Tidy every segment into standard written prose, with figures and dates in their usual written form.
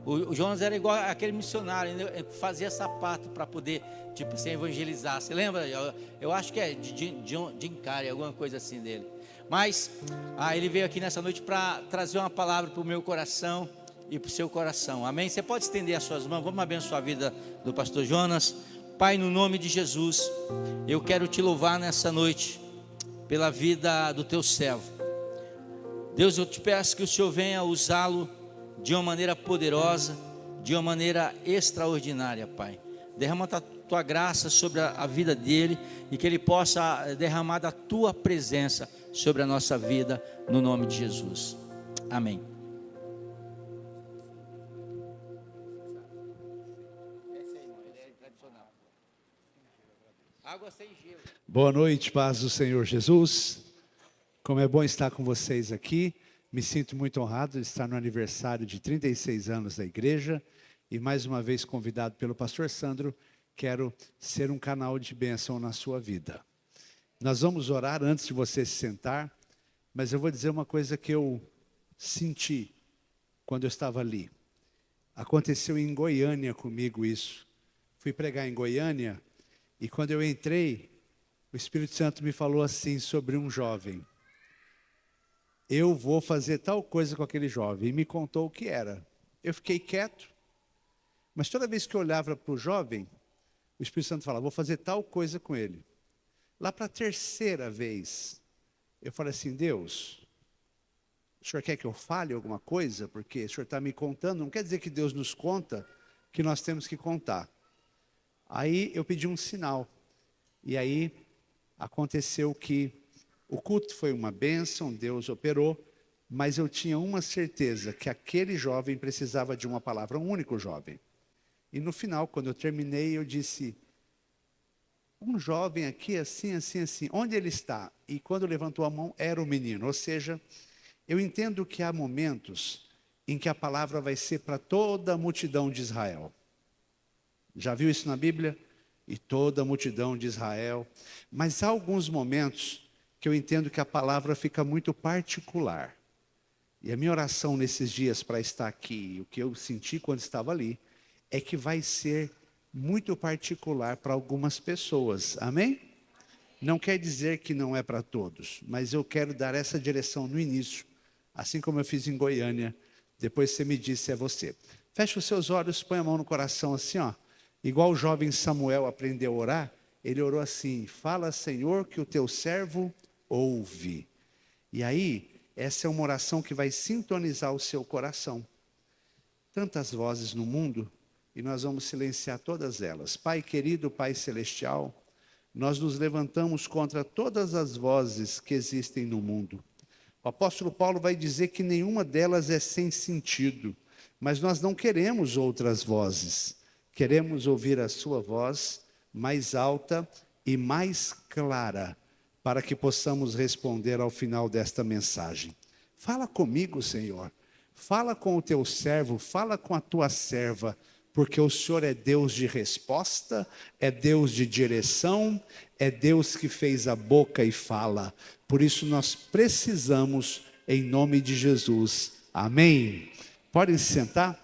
O Jonas era igual aquele missionário, né? Fazia sapato para poder, tipo, se evangelizar. Você lembra? Eu acho que é de Jim Carrey, alguma coisa assim dele. Mas ele veio aqui nessa noite para trazer uma palavra para o meu coração e para o seu coração. Amém? Você pode estender as suas mãos. Vamos abençoar a vida do pastor Jonas. Pai, no nome de Jesus, eu quero te louvar nessa noite pela vida do teu servo. Deus, eu te peço que o Senhor venha usá-lo de uma maneira poderosa, de uma maneira extraordinária, Pai. Derrama a tua graça sobre a vida dele e que ele possa derramar da tua presença sobre a nossa vida, no nome de Jesus. Amém. Água sem gelo. Boa noite, paz do Senhor Jesus. Como é bom estar com vocês aqui. Me sinto muito honrado de estar no aniversário de 36 anos da igreja e mais uma vez convidado pelo pastor Sandro, quero ser um canal de bênção na sua vida. Nós vamos orar antes de você se sentar, mas eu vou dizer uma coisa que eu senti quando eu estava ali. Aconteceu em Goiânia comigo isso. Fui pregar em Goiânia e quando eu entrei, o Espírito Santo me falou assim sobre um jovem. Eu vou fazer tal coisa com aquele jovem. E me contou o que era. Eu fiquei quieto. Mas toda vez que eu olhava para o jovem, o Espírito Santo falava, vou fazer tal coisa com ele. Lá para a terceira vez, eu falei assim, Deus, o Senhor quer que eu fale alguma coisa? Porque o Senhor está me contando. Não quer dizer que Deus nos conta, que nós temos que contar. Aí eu pedi um sinal. E aí aconteceu que o culto foi uma bênção, Deus operou, mas eu tinha uma certeza, que aquele jovem precisava de uma palavra, um único jovem. E no final, quando eu terminei, eu disse, um jovem aqui, assim, assim, assim, onde ele está? E quando levantou a mão, era o menino. Ou seja, eu entendo que há momentos em que a palavra vai ser para toda a multidão de Israel. Já viu isso na Bíblia? E toda a multidão de Israel. Mas há alguns momentos que eu entendo que a palavra fica muito particular. E a minha oração nesses dias para estar aqui, o que eu senti quando estava ali, é que vai ser muito particular para algumas pessoas. Amém? Não quer dizer que não é para todos, mas eu quero dar essa direção no início, assim como eu fiz em Goiânia. Depois você me disse, é você. Feche os seus olhos, põe a mão no coração assim, ó. Igual o jovem Samuel aprendeu a orar, ele orou assim, fala, Senhor, que o teu servo ouve. E aí, essa é uma oração que vai sintonizar o seu coração. Tantas vozes no mundo, e nós vamos silenciar todas elas. Pai querido, Pai celestial, nós nos levantamos contra todas as vozes que existem no mundo. O apóstolo Paulo vai dizer que nenhuma delas é sem sentido, mas nós não queremos outras vozes. Queremos ouvir a sua voz mais alta e mais clara, para que possamos responder ao final desta mensagem. Fala comigo, Senhor. Fala com o teu servo, fala com a tua serva, porque o Senhor é Deus de resposta, é Deus de direção, é Deus que fez a boca e fala. Por isso nós precisamos, em nome de Jesus. Amém. Podem se sentar?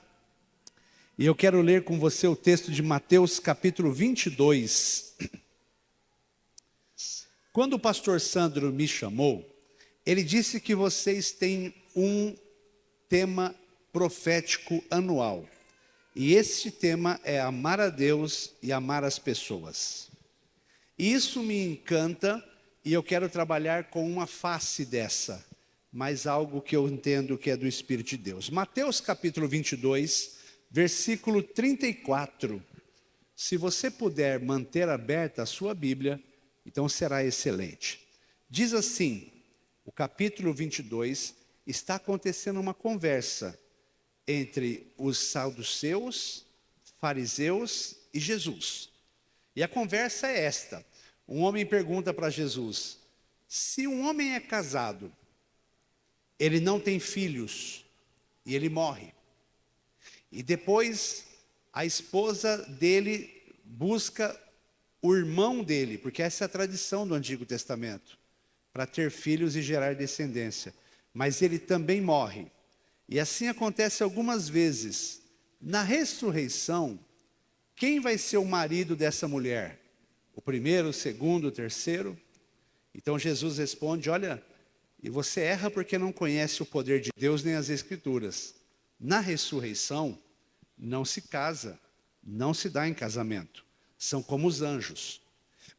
E eu quero ler com você o texto de Mateus capítulo 22. Quando o pastor Sandro me chamou, ele disse que vocês têm um tema profético anual. E esse tema é amar a Deus e amar as pessoas. E isso me encanta e eu quero trabalhar com uma face dessa, mas algo que eu entendo que é do Espírito de Deus. Mateus capítulo 22, versículo 34. Se você puder manter aberta a sua Bíblia, então será excelente. Diz assim, o capítulo 22, está acontecendo uma conversa entre os saduceus, fariseus e Jesus. E a conversa é esta. Um homem pergunta para Jesus, se um homem é casado, ele não tem filhos, e ele morre. E depois a esposa dele busca o irmão dele, porque essa é a tradição do Antigo Testamento, para ter filhos e gerar descendência. Mas ele também morre. E assim acontece algumas vezes. Na ressurreição, quem vai ser o marido dessa mulher? O primeiro, o segundo, o terceiro? Então Jesus responde: olha, e você erra porque não conhece o poder de Deus nem as Escrituras. Na ressurreição, não se casa, não se dá em casamento. São como os anjos.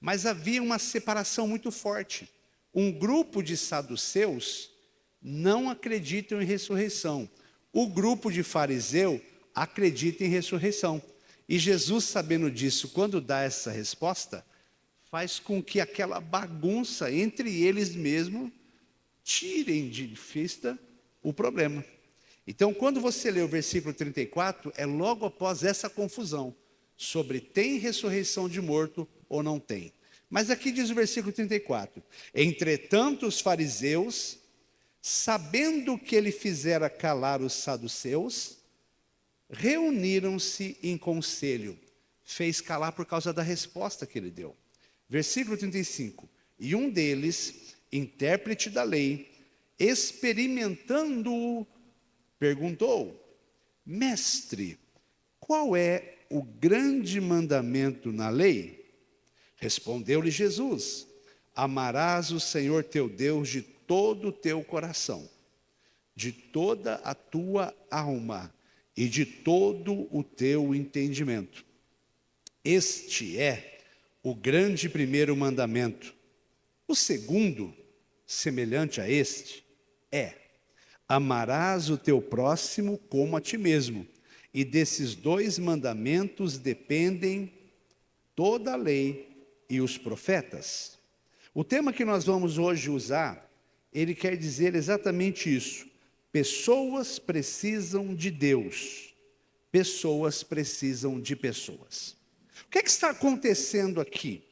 Mas havia uma separação muito forte. Um grupo de saduceus não acreditam em ressurreição. O grupo de fariseu acredita em ressurreição. E Jesus, sabendo disso, quando dá essa resposta, faz com que aquela bagunça entre eles mesmos tirem de vista o problema. Então, quando você lê o versículo 34, é logo após essa confusão sobre tem ressurreição de morto ou não tem. Mas aqui diz o versículo 34: entretanto os fariseus, sabendo que ele fizera calar os saduceus, reuniram-se em conselho. Fez calar por causa da resposta que ele deu. Versículo 35: e um deles, intérprete da lei, experimentando-o, perguntou: mestre, qual é o grande mandamento na lei? Respondeu-lhe Jesus: amarás o Senhor teu Deus de todo o teu coração, de toda a tua alma e de todo o teu entendimento. Este é o grande primeiro mandamento. O segundo, semelhante a este, é: amarás o teu próximo como a ti mesmo. E desses dois mandamentos dependem toda a lei e os profetas. O tema que nós vamos hoje usar, ele quer dizer exatamente isso. Pessoas precisam de Deus. Pessoas precisam de pessoas. O que é que está acontecendo aqui?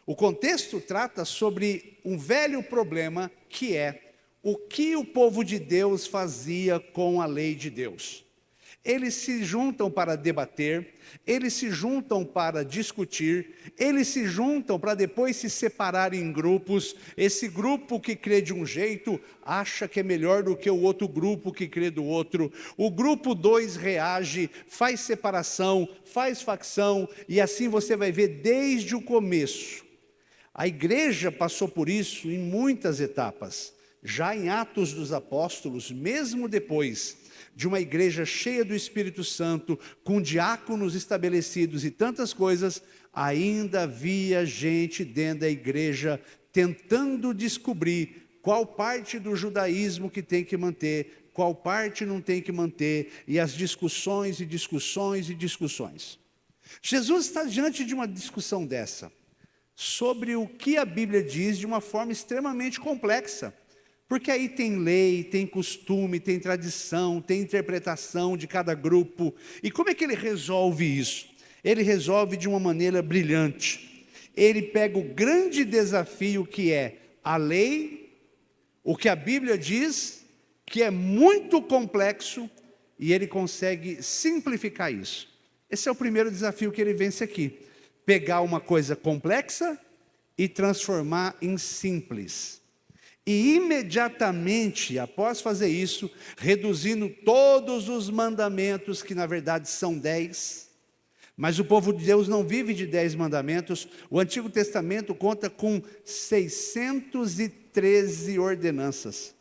O contexto trata sobre um velho problema, que é o que o povo de Deus fazia com a lei de Deus. Eles se juntam para debater, eles se juntam para discutir, eles se juntam para depois se separar em grupos. Esse grupo que crê de um jeito acha que é melhor do que o outro grupo que crê do outro. O grupo 2 reage, faz separação, faz facção, e assim você vai ver desde o começo. A igreja passou por isso em muitas etapas. Já em Atos dos Apóstolos, mesmo depois de uma igreja cheia do Espírito Santo, com diáconos estabelecidos e tantas coisas, ainda havia gente dentro da igreja tentando descobrir qual parte do judaísmo que tem que manter, qual parte não tem que manter, e as discussões e discussões e discussões. Jesus está diante de uma discussão dessa, sobre o que a Bíblia diz de uma forma extremamente complexa. Porque aí tem lei, tem costume, tem tradição, tem interpretação de cada grupo. E como é que ele resolve isso? Ele resolve de uma maneira brilhante. Ele pega o grande desafio que é a lei, o que a Bíblia diz, que é muito complexo, e ele consegue simplificar isso. Esse é o primeiro desafio que ele vence aqui. Pegar uma coisa complexa e transformar em simples. E imediatamente, após fazer isso, reduzindo todos os mandamentos, que na verdade são 10, mas o povo de Deus não vive de 10 mandamentos. O Antigo Testamento conta com 613 ordenanças.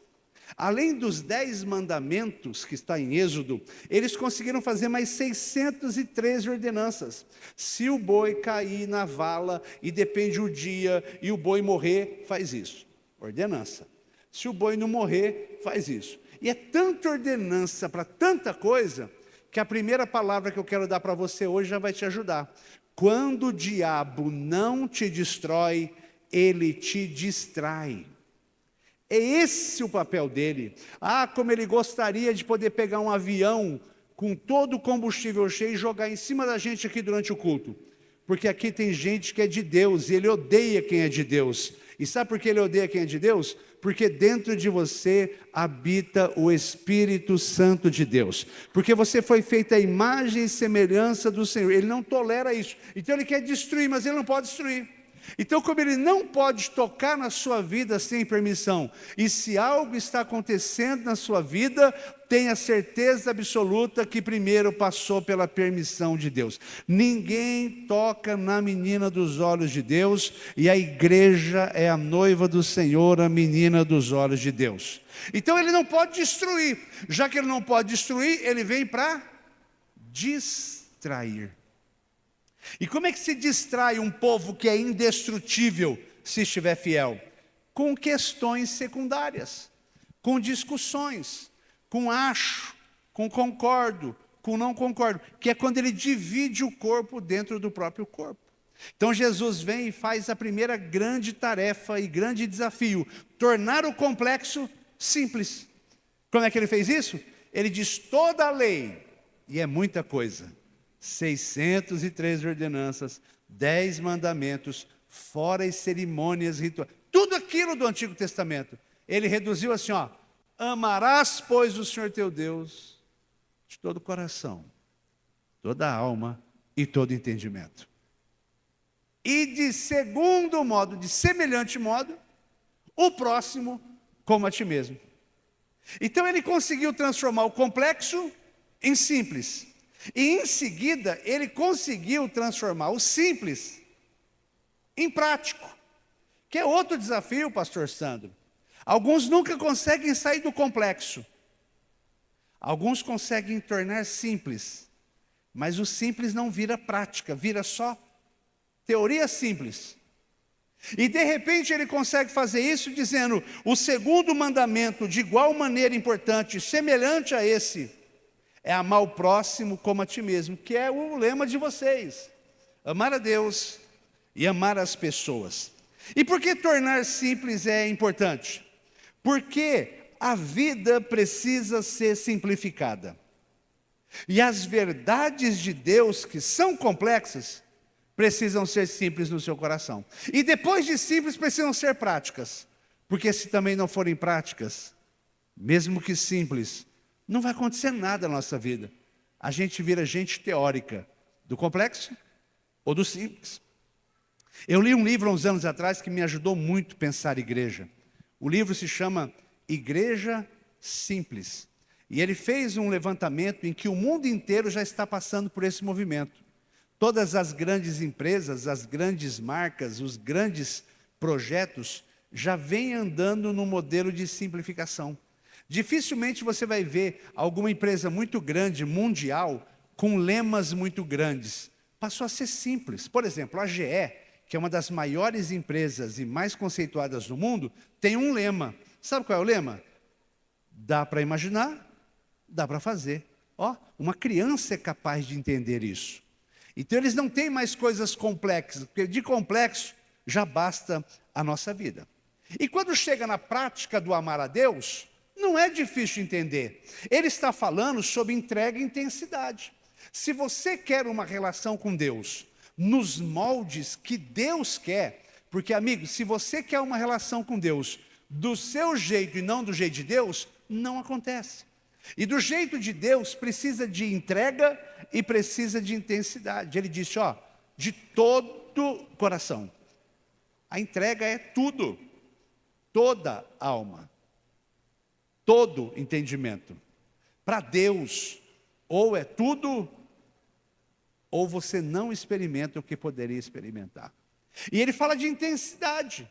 Além dos 10 mandamentos que está em Êxodo, eles conseguiram fazer mais 613 ordenanças. Se o boi cair na vala e depende o dia e o boi morrer, faz isso. Ordenança. Se o boi não morrer, faz isso. E é tanta ordenança para tanta coisa, que a primeira palavra que eu quero dar para você hoje já vai te ajudar. Quando o diabo não te destrói, ele te distrai. É esse o papel dele. Ah, como ele gostaria de poder pegar um avião com todo o combustível cheio e jogar em cima da gente aqui durante o culto. Porque aqui tem gente que é de Deus e ele odeia quem é de Deus. E sabe por que ele odeia quem é de Deus? Porque dentro de você habita o Espírito Santo de Deus. Porque você foi feita à imagem e semelhança do Senhor. Ele não tolera isso. Então ele quer destruir, mas ele não pode destruir. Então, como ele não pode tocar na sua vida sem permissão, e se algo está acontecendo na sua vida, tenha certeza absoluta que primeiro passou pela permissão de Deus. Ninguém toca na menina dos olhos de Deus, e a igreja é a noiva do Senhor, a menina dos olhos de Deus. Então ele não pode destruir. Já que ele não pode destruir, ele vem para distrair. E como é que se distrai um povo que é indestrutível se estiver fiel? Com questões secundárias, com discussões, com acho, com concordo, com não concordo, que é quando ele divide o corpo dentro do próprio corpo. Então Jesus vem e faz a primeira grande tarefa e grande desafio, tornar o complexo simples. Como é que ele fez isso? Ele diz toda a lei, e é muita coisa, 603 ordenanças, 10 mandamentos, fora as cerimônias rituais, tudo aquilo do Antigo Testamento, ele reduziu assim, ó: amarás, pois, o Senhor teu Deus de todo o coração, toda a alma e todo entendimento. E de segundo modo, de semelhante modo, o próximo como a ti mesmo. Então ele conseguiu transformar o complexo em simples. E em seguida, ele conseguiu transformar o simples em prático. Que é outro desafio, pastor Sandro. Alguns nunca conseguem sair do complexo. Alguns conseguem tornar simples. Mas o simples não vira prática, vira só teoria simples. E de repente ele consegue fazer isso dizendo: o segundo mandamento, de igual maneira importante, semelhante a esse, é amar o próximo como a ti mesmo, que é o lema de vocês. Amar a Deus e amar as pessoas. E por que tornar simples é importante? Porque a vida precisa ser simplificada. E as verdades de Deus, que são complexas, precisam ser simples no seu coração. E depois de simples, precisam ser práticas. Porque se também não forem práticas, mesmo que simples, não vai acontecer nada na nossa vida. A gente vira gente teórica, do complexo ou do simples. Eu li um livro há uns anos atrás que me ajudou muito a pensar igreja. O livro se chama Igreja Simples. E ele fez um levantamento em que o mundo inteiro já está passando por esse movimento. Todas as grandes empresas, as grandes marcas, os grandes projetos já vêm andando no modelo de simplificação. Dificilmente você vai ver alguma empresa muito grande, mundial, com lemas muito grandes. Passou a ser simples. Por exemplo, a GE, que é uma das maiores empresas e mais conceituadas do mundo, tem um lema. Sabe qual é o lema? Dá para imaginar, dá para fazer. Ó, uma criança é capaz de entender isso. Então eles não têm mais coisas complexas, porque de complexo já basta a nossa vida. E quando chega na prática do amar a Deus, não é difícil entender. Ele está falando sobre entrega e intensidade. Se você quer uma relação com Deus nos moldes que Deus quer, porque, amigo, se você quer uma relação com Deus do seu jeito e não do jeito de Deus, não acontece. E do jeito de Deus precisa de entrega e precisa de intensidade. Ele disse, ó, de todo coração. A entrega é tudo, toda alma, todo entendimento. Para Deus, ou é tudo, ou você não experimenta o que poderia experimentar. E ele fala de intensidade.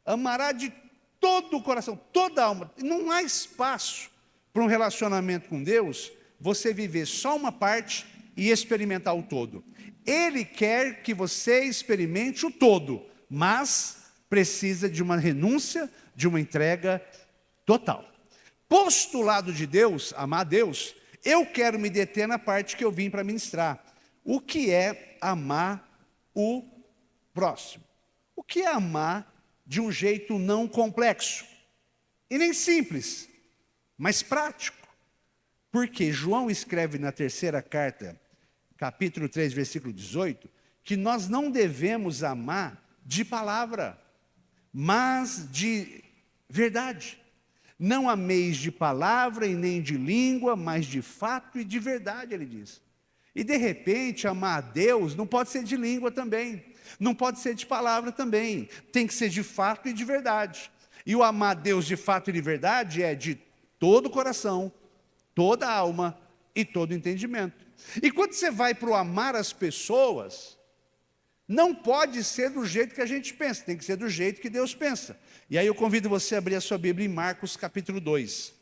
Amará de todo o coração, toda a alma. Não há espaço para um relacionamento com Deus, você viver só uma parte e experimentar o todo. Ele quer que você experimente o todo, mas precisa de uma renúncia, de uma entrega total. Postulado de Deus, amar a Deus, eu quero me deter na parte que eu vim para ministrar. O que é amar o próximo? O que é amar de um jeito não complexo? E nem simples, mas prático. Porque João escreve na terceira carta, capítulo 3, versículo 18, que nós não devemos amar de palavra, mas de verdade. Não ameis de palavra e nem de língua, mas de fato e de verdade, ele diz. E de repente, amar a Deus não pode ser de língua também, não pode ser de palavra também, tem que ser de fato e de verdade. E o amar a Deus de fato e de verdade é de todo o coração, toda a alma e todo o entendimento. E quando você vai para o amar as pessoas, não pode ser do jeito que a gente pensa, tem que ser do jeito que Deus pensa. E aí eu convido você a abrir a sua Bíblia em Marcos capítulo 2.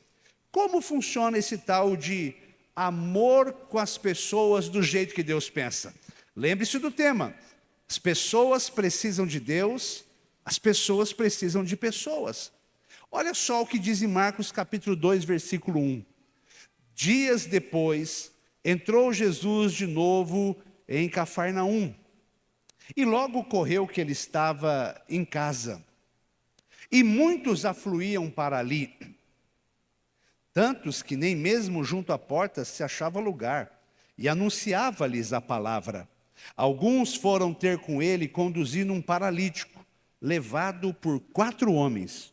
Como funciona esse tal de amor com as pessoas do jeito que Deus pensa? Lembre-se do tema. As pessoas precisam de Deus, as pessoas precisam de pessoas. Olha só o que diz em Marcos capítulo 2, versículo 1. Dias depois, entrou Jesus de novo em Cafarnaum. E logo ocorreu que ele estava em casa. E muitos afluíam para ali, tantos que nem mesmo junto à porta se achava lugar, e anunciava-lhes a palavra. Alguns foram ter com ele conduzindo um paralítico, levado por 4 homens.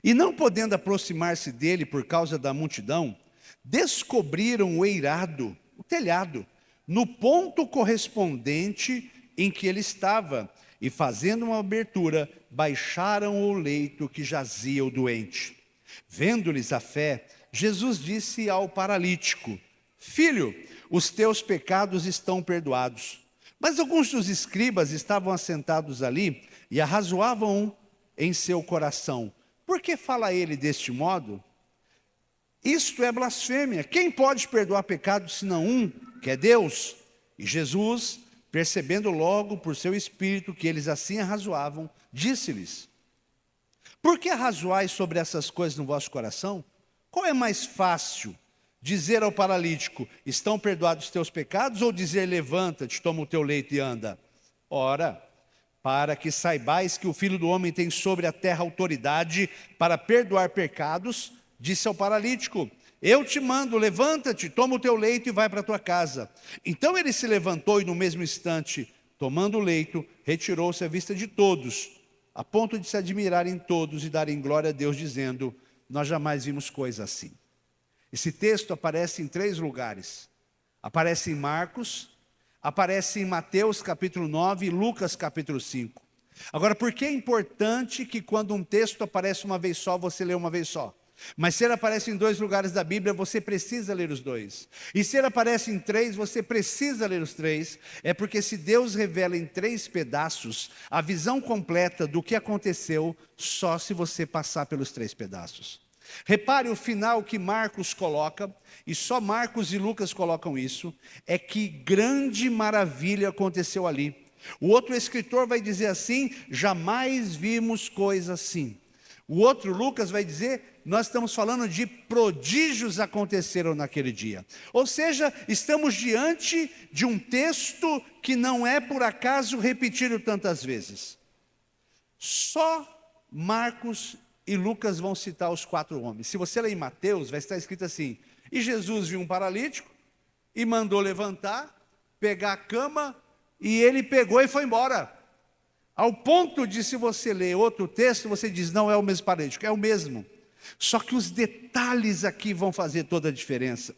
E não podendo aproximar-se dele por causa da multidão, descobriram o eirado, o telhado, no ponto correspondente em que ele estava, e fazendo uma abertura, baixaram o leito que jazia o doente. Vendo-lhes a fé, Jesus disse ao paralítico: Filho, os teus pecados estão perdoados. Mas alguns dos escribas estavam assentados ali e arrazoavam em seu coração: Por que fala ele deste modo? Isto é blasfêmia. Quem pode perdoar pecados senão um, que é Deus? E Jesus, percebendo logo por seu espírito que eles assim arrazoavam, disse-lhes: Por que arrazoais sobre essas coisas no vosso coração? Qual é mais fácil, dizer ao paralítico: estão perdoados os teus pecados, ou dizer: levanta-te, toma o teu leito e anda? Ora, para que saibais que o Filho do Homem tem sobre a terra autoridade para perdoar pecados, disse ao paralítico: eu te mando, levanta-te, toma o teu leito e vai para a tua casa. Então ele se levantou e no mesmo instante, tomando o leito, retirou-se à vista de todos, a ponto de se admirarem todos e darem glória a Deus, dizendo: nós jamais vimos coisa assim. Esse texto aparece em 3 lugares. Aparece em Marcos, aparece em Mateus capítulo 9 e Lucas capítulo 5. Agora, por que é importante que quando um texto aparece uma vez só, você lê uma vez só? Mas se ele aparece em 2 lugares da Bíblia, você precisa ler os 2. E se ele aparece em 3, você precisa ler os 3. É porque se Deus revela em 3 pedaços a visão completa do que aconteceu, só se você passar pelos 3 pedaços. Repare o final que Marcos coloca, e só Marcos e Lucas colocam isso, é que grande maravilha aconteceu ali. O outro escritor vai dizer assim: jamais vimos coisa assim. O outro, Lucas, vai dizer: nós estamos falando de prodígios aconteceram naquele dia. Ou seja, estamos diante de um texto que não é por acaso repetido tantas vezes. Só Marcos e Lucas vão citar os 4 homens. Se você ler em Mateus, vai estar escrito assim: e Jesus viu um paralítico e mandou levantar, pegar a cama, e ele pegou e foi embora. Ao ponto de, se você ler outro texto, você diz: não é o mesmo paralítico, é o mesmo. Só que os detalhes aqui vão fazer toda a diferença.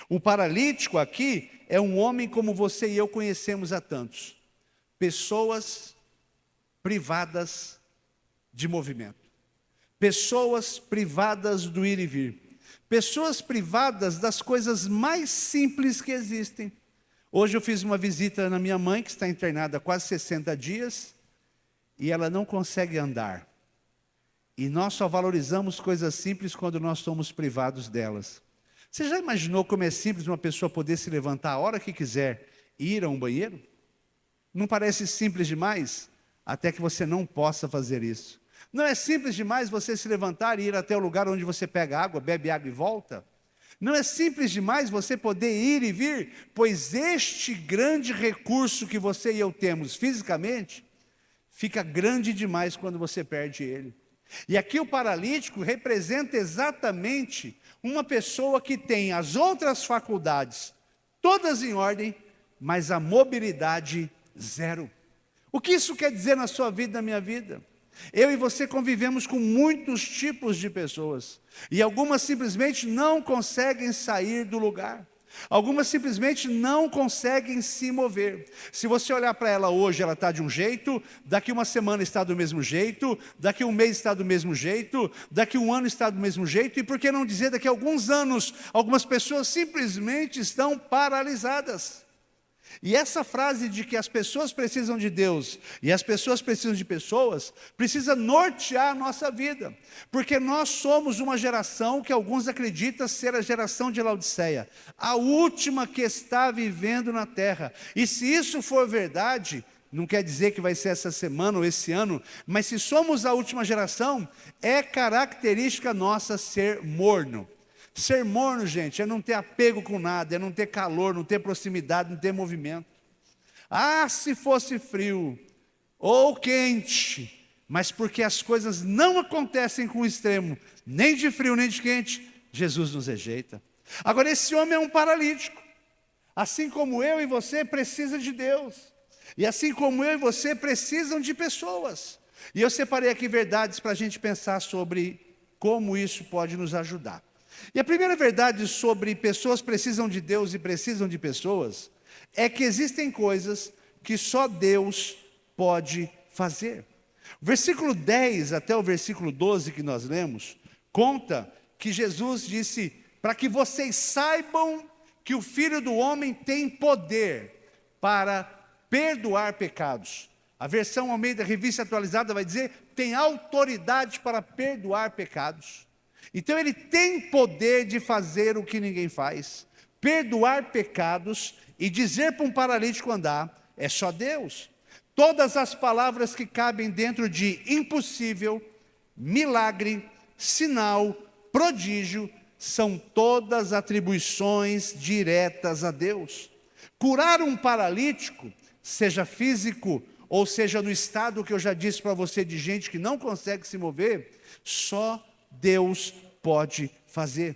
O paralítico aqui é um homem como você e eu conhecemos há tantos. Pessoas privadas de movimento. Pessoas privadas do ir e vir. Pessoas privadas das coisas mais simples que existem. Hoje eu fiz uma visita na minha mãe, que está internada há quase 60 dias, e ela não consegue andar. E nós só valorizamos coisas simples quando nós somos privados delas. Você já imaginou como é simples uma pessoa poder se levantar a hora que quiser e ir a um banheiro? Não parece simples demais? Até que você não possa fazer isso. Não é simples demais você se levantar e ir até o lugar onde você pega água, bebe água e volta? Não é simples demais você poder ir e vir? Pois este grande recurso que você e eu temos fisicamente, fica grande demais quando você perde ele. E aqui o paralítico representa exatamente uma pessoa que tem as outras faculdades todas em ordem, mas a mobilidade zero. O que isso quer dizer na sua vida e na minha vida? Eu e você convivemos com muitos tipos de pessoas, e algumas simplesmente não conseguem sair do lugar. Algumas simplesmente não conseguem se mover. Se você olhar para ela hoje, ela está de um jeito, daqui uma semana está do mesmo jeito, daqui um mês está do mesmo jeito, daqui um ano está do mesmo jeito, e por que não dizer daqui a alguns anos, algumas pessoas simplesmente estão paralisadas. E essa frase de que as pessoas precisam de Deus e as pessoas precisam de pessoas, precisa nortear a nossa vida, porque nós somos uma geração que alguns acreditam ser a geração de Laodiceia, a última que está vivendo na terra. E se isso for verdade, não quer dizer que vai ser essa semana ou esse ano, mas se somos a última geração, é característica nossa ser morno. Ser morno, gente, é não ter apego com nada, é não ter calor, não ter proximidade, não ter movimento. Ah, se fosse frio ou quente, mas porque as coisas não acontecem com o extremo, nem de frio nem de quente, Jesus nos rejeita. Agora, esse homem é um paralítico, assim como eu e você precisa de Deus, e assim como eu e você precisam de pessoas. E eu separei aqui verdades para a gente pensar sobre como isso pode nos ajudar. E a primeira verdade sobre pessoas precisam de Deus e precisam de pessoas, é que existem coisas que só Deus pode fazer. O versículo 10 até o versículo 12 que nós lemos, conta que Jesus disse, para que vocês saibam que o Filho do Homem tem poder para perdoar pecados. A versão Almeida Revista Atualizada vai dizer, tem autoridade para perdoar pecados. Então ele tem poder de fazer o que ninguém faz, perdoar pecados e dizer para um paralítico andar, é só Deus. Todas as palavras que cabem dentro de impossível, milagre, sinal, prodígio, são todas atribuições diretas a Deus. Curar um paralítico, seja físico ou seja no estado que eu já disse para você de gente que não consegue se mover, só Deus pode fazer.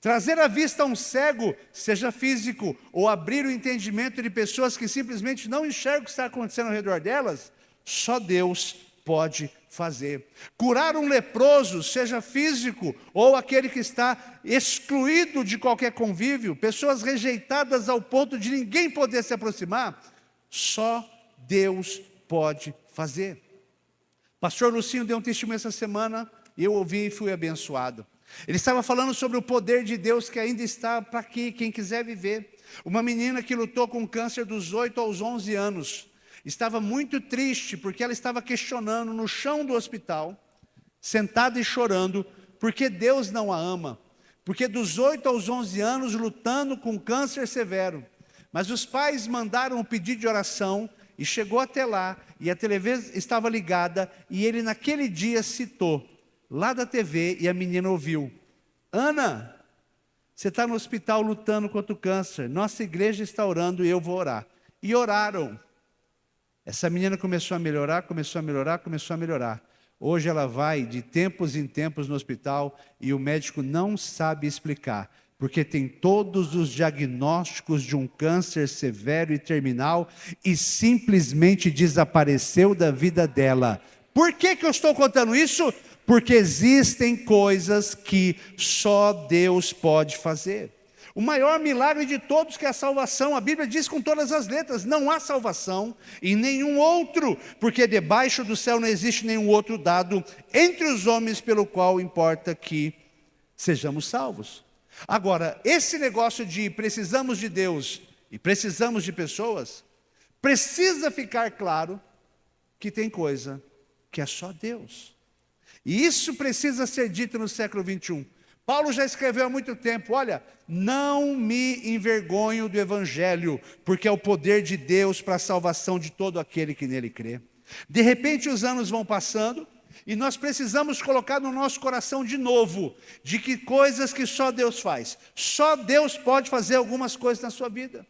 Trazer à vista um cego, seja físico, ou abrir o entendimento de pessoas que simplesmente não enxergam o que está acontecendo ao redor delas, só Deus pode fazer. Curar um leproso, seja físico, ou aquele que está excluído de qualquer convívio, pessoas rejeitadas ao ponto de ninguém poder se aproximar, só Deus pode fazer. Pastor Lucinho deu um testemunho essa semana, e eu ouvi e fui abençoado. Ele estava falando sobre o poder de Deus que ainda está para aqui, quem quiser viver. Uma menina que lutou com câncer dos 8 aos 11 anos, estava muito triste, porque ela estava questionando no chão do hospital, sentada e chorando, porque Deus não a ama, porque dos 8 aos 11 anos lutando com câncer severo, mas os pais mandaram um pedido de oração, e chegou até lá, e a televisão estava ligada, e ele naquele dia citou, lá da TV, e a menina ouviu, Ana, você está no hospital lutando contra o câncer, nossa igreja está orando e eu vou orar. E oraram. Essa menina começou a melhorar, começou a melhorar, começou a melhorar. Hoje ela vai de tempos em tempos no hospital e o médico não sabe explicar, porque tem todos os diagnósticos de um câncer severo e terminal e simplesmente desapareceu da vida dela. Por que eu estou contando isso? Porque existem coisas que só Deus pode fazer. O maior milagre de todos que é a salvação, a Bíblia diz com todas as letras, não há salvação em nenhum outro, porque debaixo do céu não existe nenhum outro dado entre os homens pelo qual importa que sejamos salvos. Agora, esse negócio de precisamos de Deus e precisamos de pessoas, precisa ficar claro que tem coisa que é só Deus. E isso precisa ser dito no século 21. Paulo já escreveu há muito tempo, olha, não me envergonho do Evangelho, porque é o poder de Deus para a salvação de todo aquele que nele crê. De repente os anos vão passando, e nós precisamos colocar no nosso coração de novo, de que coisas que só Deus faz. Só Deus pode fazer algumas coisas na sua vida.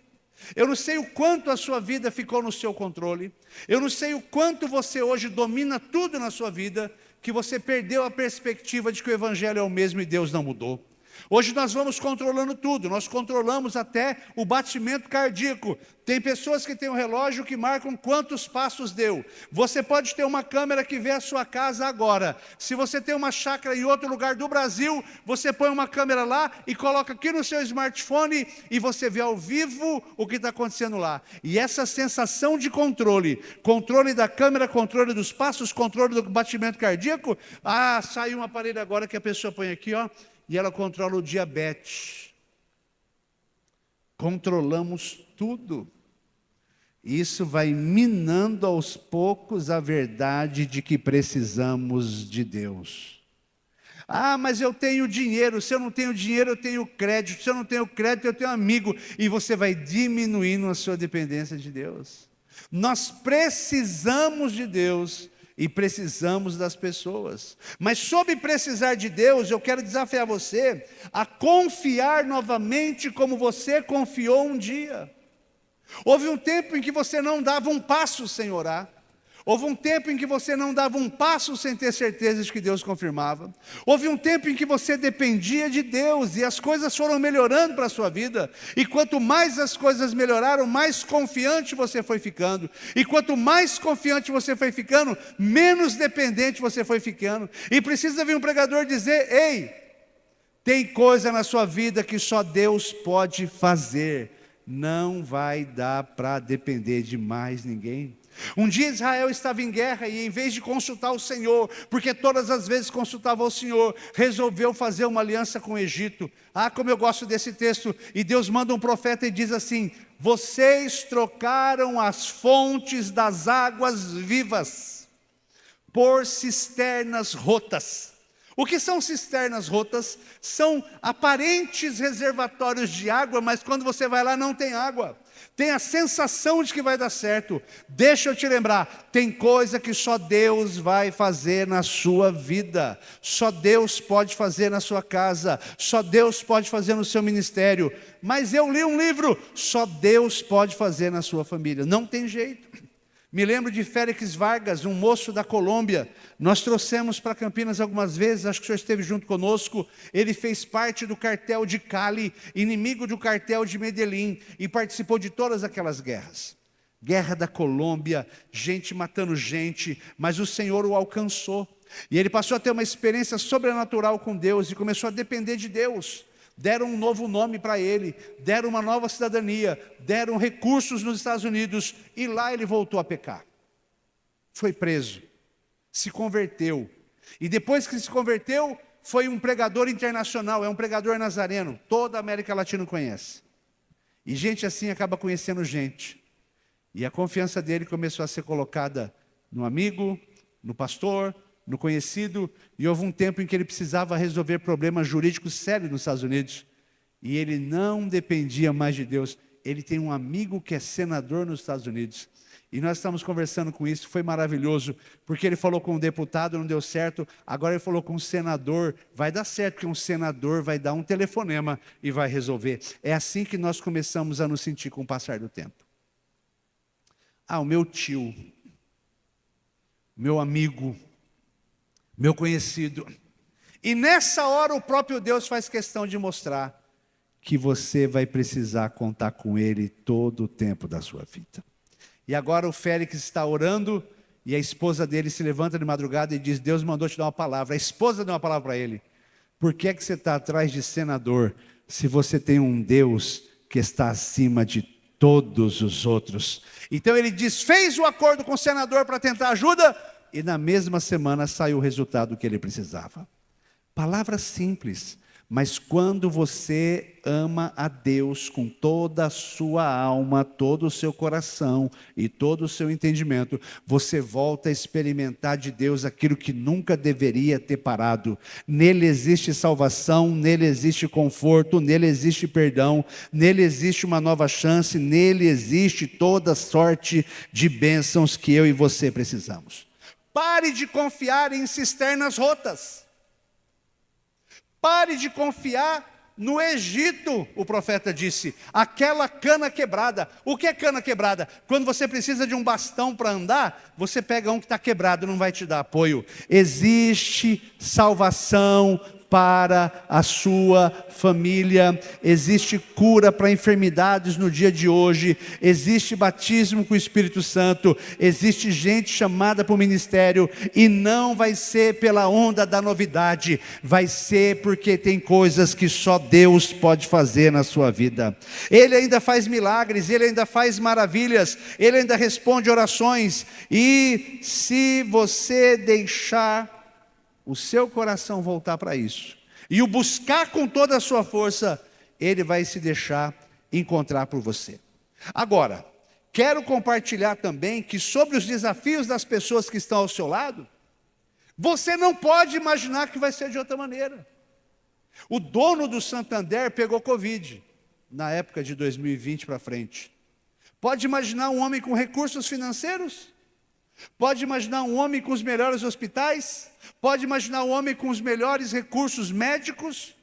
Eu não sei o quanto a sua vida ficou no seu controle, eu não sei o quanto você hoje domina tudo na sua vida, que você perdeu a perspectiva de que o Evangelho é o mesmo e Deus não mudou. Hoje nós vamos controlando tudo, nós controlamos até o batimento cardíaco. Tem pessoas que têm um relógio que marcam quantos passos deu. Você pode ter uma câmera que vê a sua casa agora. Se você tem uma chácara em outro lugar do Brasil, você põe uma câmera lá e coloca aqui no seu smartphone e você vê ao vivo o que está acontecendo lá. E essa sensação de controle, controle da câmera, controle dos passos, controle do batimento cardíaco. Saiu um aparelho agora que a pessoa põe aqui, ó, e ela controla o diabetes. Controlamos tudo. Isso vai minando aos poucos a verdade de que precisamos de Deus. Mas eu tenho dinheiro. Se eu não tenho dinheiro, eu tenho crédito. Se eu não tenho crédito, eu tenho amigo. E você vai diminuindo a sua dependência de Deus. Nós precisamos de Deus e precisamos das pessoas. Mas sobre precisar de Deus, eu quero desafiar você a confiar novamente como você confiou um dia. Houve um tempo em que você não dava um passo sem orar. Houve um tempo em que você não dava um passo sem ter certeza de que Deus confirmava. Houve um tempo em que você dependia de Deus e as coisas foram melhorando para a sua vida. E quanto mais as coisas melhoraram, mais confiante você foi ficando. E quanto mais confiante você foi ficando, menos dependente você foi ficando. E precisa vir um pregador dizer: ei, tem coisa na sua vida que só Deus pode fazer. Não vai dar para depender de mais ninguém. Um dia Israel estava em guerra e em vez de consultar o Senhor, porque todas as vezes consultava o Senhor, resolveu fazer uma aliança com o Egito. Como eu gosto desse texto. E Deus manda um profeta e diz assim: vocês trocaram as fontes das águas vivas por cisternas rotas. O que são cisternas rotas? São aparentes reservatórios de água, mas quando você vai lá não tem água. Tem a sensação de que vai dar certo. Deixa eu te lembrar, tem coisa que só Deus vai fazer na sua vida. Só Deus pode fazer na sua casa. Só Deus pode fazer no seu ministério. Mas eu li um livro, só Deus pode fazer na sua família. Não tem jeito. Me lembro de Félix Vargas, um moço da Colômbia. Nós trouxemos para Campinas algumas vezes, acho que o senhor esteve junto conosco. Ele fez parte do cartel de Cali, inimigo do cartel de Medellín, e participou de todas aquelas guerras. Guerra da Colômbia, gente matando gente, mas o Senhor o alcançou. E ele passou a ter uma experiência sobrenatural com Deus e começou a depender de Deus. Deram um novo nome para ele, deram uma nova cidadania, deram recursos nos Estados Unidos, e lá ele voltou a pecar. Foi preso, se converteu, e depois que se converteu, foi um pregador internacional, é um pregador nazareno, toda a América Latina conhece. E gente assim acaba conhecendo gente, e a confiança dele começou a ser colocada no amigo, no pastor, no conhecido, e houve um tempo em que ele precisava resolver problemas jurídicos sérios nos Estados Unidos, e ele não dependia mais de Deus. Ele tem um amigo que é senador nos Estados Unidos, e nós estamos conversando com isso, foi maravilhoso, porque ele falou com um deputado, não deu certo, agora ele falou com um senador, vai dar certo, porque um senador vai dar um telefonema e vai resolver. É assim que nós começamos a nos sentir com o passar do tempo. O meu tio, meu amigo, meu conhecido. E nessa hora o próprio Deus faz questão de mostrar que você vai precisar contar com Ele todo o tempo da sua vida. E agora o Félix está orando e a esposa dele se levanta de madrugada e diz: Deus mandou te dar uma palavra. A esposa deu uma palavra para ele: por que você está atrás de senador se você tem um Deus que está acima de todos os outros? Então ele diz, fez o acordo com o senador para tentar ajuda, e na mesma semana saiu o resultado que ele precisava. Palavras simples, mas quando você ama a Deus com toda a sua alma, todo o seu coração e todo o seu entendimento, você volta a experimentar de Deus aquilo que nunca deveria ter parado. Nele existe salvação, nele existe conforto, nele existe perdão, nele existe uma nova chance, nele existe toda sorte de bênçãos que eu e você precisamos. Pare de confiar em cisternas rotas. Pare de confiar no Egito, o profeta disse, aquela cana quebrada. O que é cana quebrada? Quando você precisa de um bastão para andar, você pega um que está quebrado, não vai te dar apoio. Existe salvação para a sua família. Existe cura para enfermidades no dia de hoje, existe batismo com o Espírito Santo, existe gente chamada para o ministério, e não vai ser pela onda da novidade, vai ser porque tem coisas que só Deus pode fazer na sua vida. Ele ainda faz milagres, Ele ainda faz maravilhas, Ele ainda responde orações, e se você deixar o seu coração voltar para isso, e o buscar com toda a sua força, Ele vai se deixar encontrar por você. Agora, quero compartilhar também que sobre os desafios das pessoas que estão ao seu lado, você não pode imaginar que vai ser de outra maneira. O dono do Santander pegou Covid, na época de 2020 para frente. Pode imaginar um homem com recursos financeiros? Pode imaginar um homem com os melhores hospitais? Pode imaginar um homem com os melhores recursos médicos?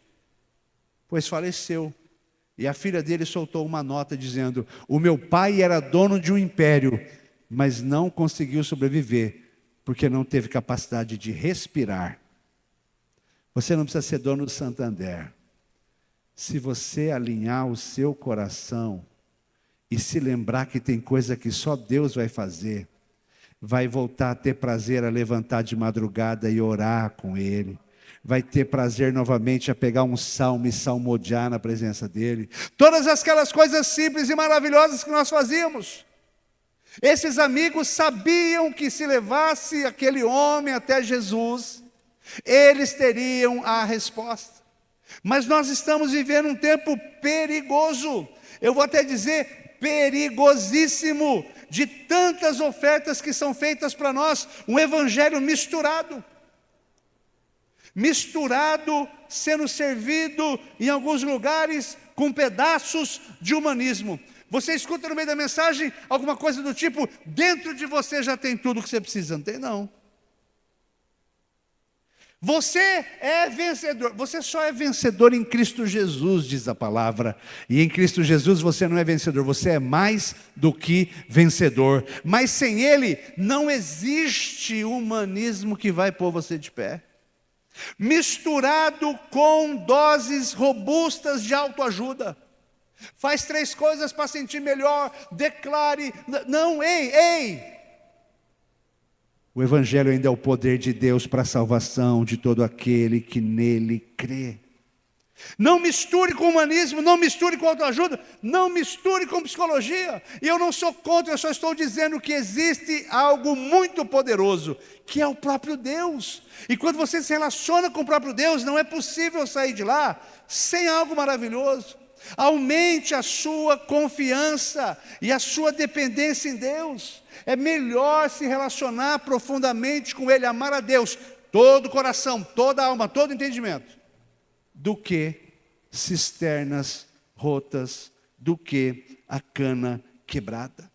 Pois faleceu. E a filha dele soltou uma nota dizendo: o meu pai era dono de um império, mas não conseguiu sobreviver, porque não teve capacidade de respirar. Você não precisa ser dono do Santander. Se você alinhar o seu coração e se lembrar que tem coisa que só Deus vai fazer, vai voltar a ter prazer a levantar de madrugada e orar com Ele. Vai ter prazer novamente a pegar um salmo e salmodiar na presença dEle. Todas aquelas coisas simples e maravilhosas que nós fazíamos. Esses amigos sabiam que se levasse aquele homem até Jesus, eles teriam a resposta. Mas nós estamos vivendo um tempo perigoso. Eu vou até dizer perigosíssimo, de tantas ofertas que são feitas para nós, um evangelho misturado, sendo servido em alguns lugares com pedaços de humanismo. Você escuta no meio da mensagem alguma coisa do tipo: dentro de você já tem tudo o que você precisa. Não tem, não. Você é vencedor, você só é vencedor em Cristo Jesus, diz a palavra. E em Cristo Jesus você não é vencedor, você é mais do que vencedor. Mas sem Ele não existe humanismo que vai pôr você de pé. Misturado com doses robustas de autoajuda. Faz 3 coisas para sentir melhor, declare, não, ei. O Evangelho ainda é o poder de Deus para a salvação de todo aquele que nele crê. Não misture com humanismo, não misture com autoajuda, não misture com psicologia. E eu não sou contra, eu só estou dizendo que existe algo muito poderoso, que é o próprio Deus. E quando você se relaciona com o próprio Deus, não é possível sair de lá sem algo maravilhoso. Aumente a sua confiança e a sua dependência em Deus. É melhor se relacionar profundamente com Ele, amar a Deus, todo o coração, toda a alma, todo o entendimento, do que cisternas rotas, do que a cana quebrada.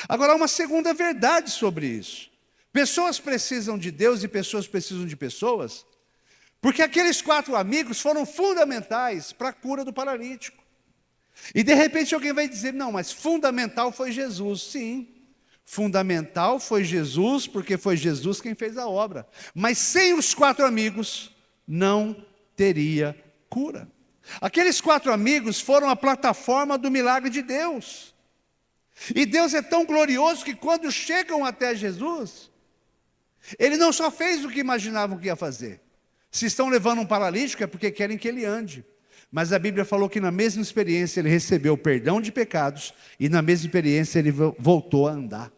Agora, há uma segunda verdade sobre isso. Pessoas precisam de Deus e pessoas precisam de pessoas, porque aqueles 4 amigos foram fundamentais para a cura do paralítico. E de repente alguém vai dizer: não, mas fundamental foi Jesus. Sim, fundamental foi Jesus, porque foi Jesus quem fez a obra. Mas sem os 4 amigos, não teria cura. Aqueles 4 amigos foram a plataforma do milagre de Deus. E Deus é tão glorioso que quando chegam até Jesus, Ele não só fez o que imaginavam que ia fazer. Se estão levando um paralítico é porque querem que ele ande. Mas a Bíblia falou que na mesma experiência ele recebeu o perdão de pecados e na mesma experiência ele voltou a andar.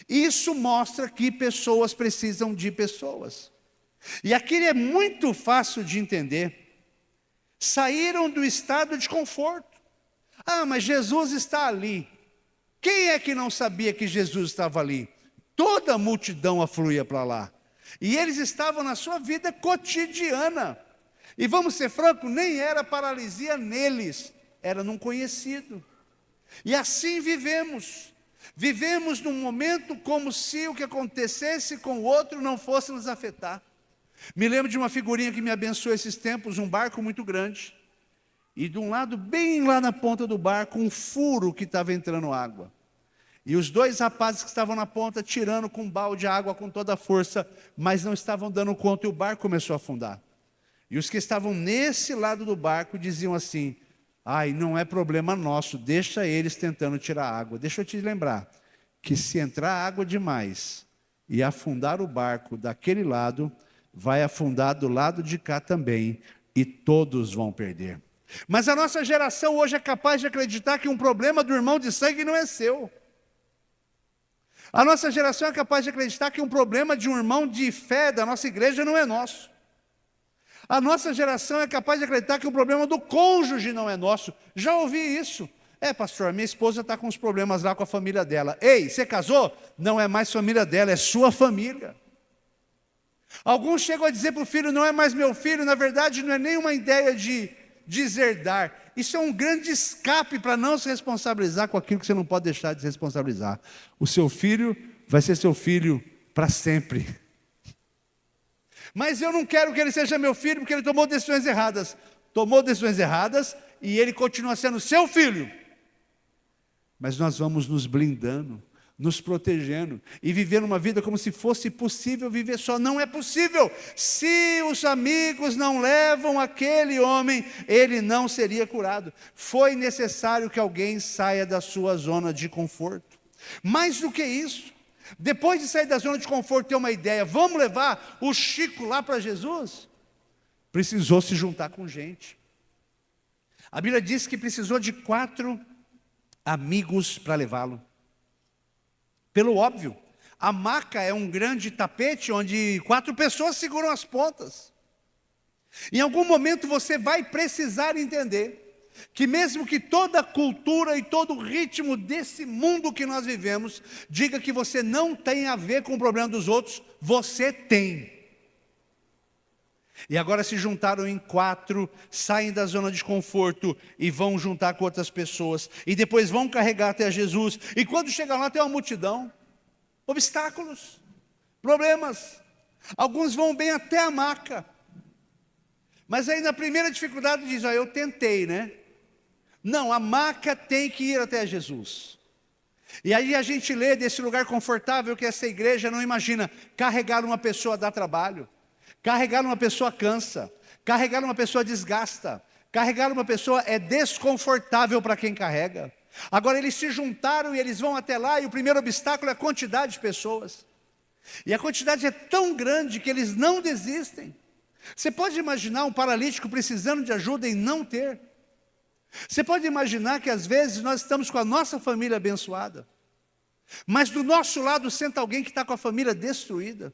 Isso mostra que pessoas precisam de pessoas. E aquilo é muito fácil de entender. Saíram do estado de conforto. Ah, mas Jesus está ali. Quem é que não sabia que Jesus estava ali? Toda a multidão afluía para lá. E eles estavam na sua vida cotidiana. E vamos ser francos, nem era paralisia neles, era num conhecido. E assim vivemos. Vivemos num momento como se o que acontecesse com o outro não fosse nos afetar. Me lembro de uma figurinha que me abençoou esses tempos, um barco muito grande. E de um lado, bem lá na ponta do barco, um furo que estava entrando água. E os 2 rapazes que estavam na ponta, tirando com um balde de água com toda a força, mas não estavam dando conta e o barco começou a afundar. E os que estavam nesse lado do barco diziam assim: ai, não é problema nosso, deixa eles tentando tirar água. Deixa eu te lembrar que se entrar água demais e afundar o barco daquele lado, vai afundar do lado de cá também, e todos vão perder. Mas a nossa geração hoje é capaz de acreditar que um problema do irmão de sangue não é seu. A nossa geração é capaz de acreditar que um problema de um irmão de fé da nossa igreja não é nosso. A nossa geração é capaz de acreditar que o problema do cônjuge não é nosso. Já ouvi isso. Pastor, minha esposa está com uns problemas lá com a família dela. Ei, você casou? Não é mais família dela, é sua família. Alguns chegam a dizer para o filho: não é mais meu filho. Na verdade, não é nenhuma ideia de deserdar. Isso é um grande escape para não se responsabilizar com aquilo que você não pode deixar de se responsabilizar. O seu filho vai ser seu filho para sempre. Mas eu não quero que ele seja meu filho porque ele tomou decisões erradas. Tomou decisões erradas e ele continua sendo seu filho. Mas nós vamos nos blindando, nos protegendo e vivendo uma vida como se fosse possível viver só. Não é possível. Se os amigos não levam aquele homem, ele não seria curado. Foi necessário que alguém saia da sua zona de conforto. Mais do que isso, depois de sair da zona de conforto, ter uma ideia: vamos levar o Chico lá para Jesus? Precisou se juntar com gente. A Bíblia diz que precisou de 4 amigos para levá-lo. Pelo óbvio, a maca é um grande tapete onde 4 pessoas seguram as pontas. Em algum momento você vai precisar entender que mesmo que toda a cultura e todo o ritmo desse mundo que nós vivemos diga que você não tem a ver com o problema dos outros, você tem. E agora se juntaram em 4, saem da zona de conforto e vão juntar com outras pessoas. E depois vão carregar até Jesus. E quando chegam lá tem uma multidão, obstáculos, problemas. Alguns vão bem até a maca. Mas aí na primeira dificuldade diz: eu tentei, né? Não, a maca tem que ir até Jesus. E aí a gente lê desse lugar confortável que essa igreja não imagina. Carregar uma pessoa dá trabalho. Carregar uma pessoa cansa, carregar uma pessoa desgasta, carregar uma pessoa é desconfortável para quem carrega. Agora eles se juntaram e eles vão até lá, e o primeiro obstáculo é a quantidade de pessoas. E a quantidade é tão grande que eles não desistem. Você pode imaginar um paralítico precisando de ajuda e não ter? Você pode imaginar que às vezes nós estamos com a nossa família abençoada, mas do nosso lado senta alguém que está com a família destruída.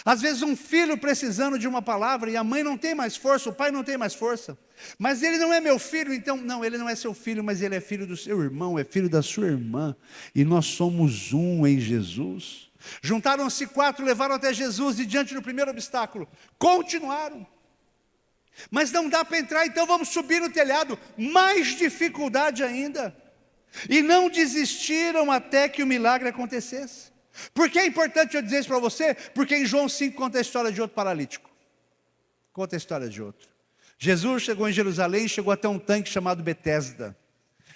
Às vezes um filho precisando de uma palavra e a mãe não tem mais força, o pai não tem mais força. Mas ele não é meu filho, então não, ele não é seu filho, mas ele é filho do seu irmão, é filho da sua irmã. E nós somos um em Jesus. Juntaram-se 4, levaram até Jesus e diante do primeiro obstáculo, continuaram. Mas não dá para entrar, então vamos subir no telhado, mais dificuldade ainda. E não desistiram até que o milagre acontecesse. Por que é importante eu dizer isso para você? Porque em João 5 conta a história de outro paralítico. Conta a história de outro. Jesus chegou em Jerusalém, chegou até um tanque chamado Betesda.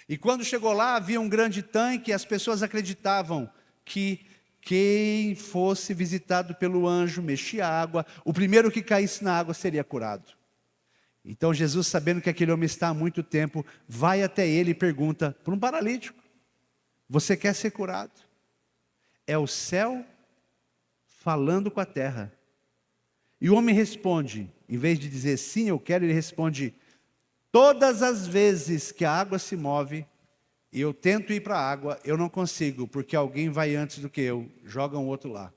E quando chegou lá, havia um grande tanque, e as pessoas acreditavam que quem fosse visitado pelo anjo, mexia a água, o primeiro que caísse na água seria curado. Então Jesus, sabendo que aquele homem está há muito tempo, vai até ele e pergunta para um paralítico: você quer ser curado? É o céu falando com a terra. E o homem responde, em vez de dizer sim, eu quero, ele responde: todas as vezes que a água se move, e eu tento ir para a água, eu não consigo, porque alguém vai antes do que eu, joga um outro lá.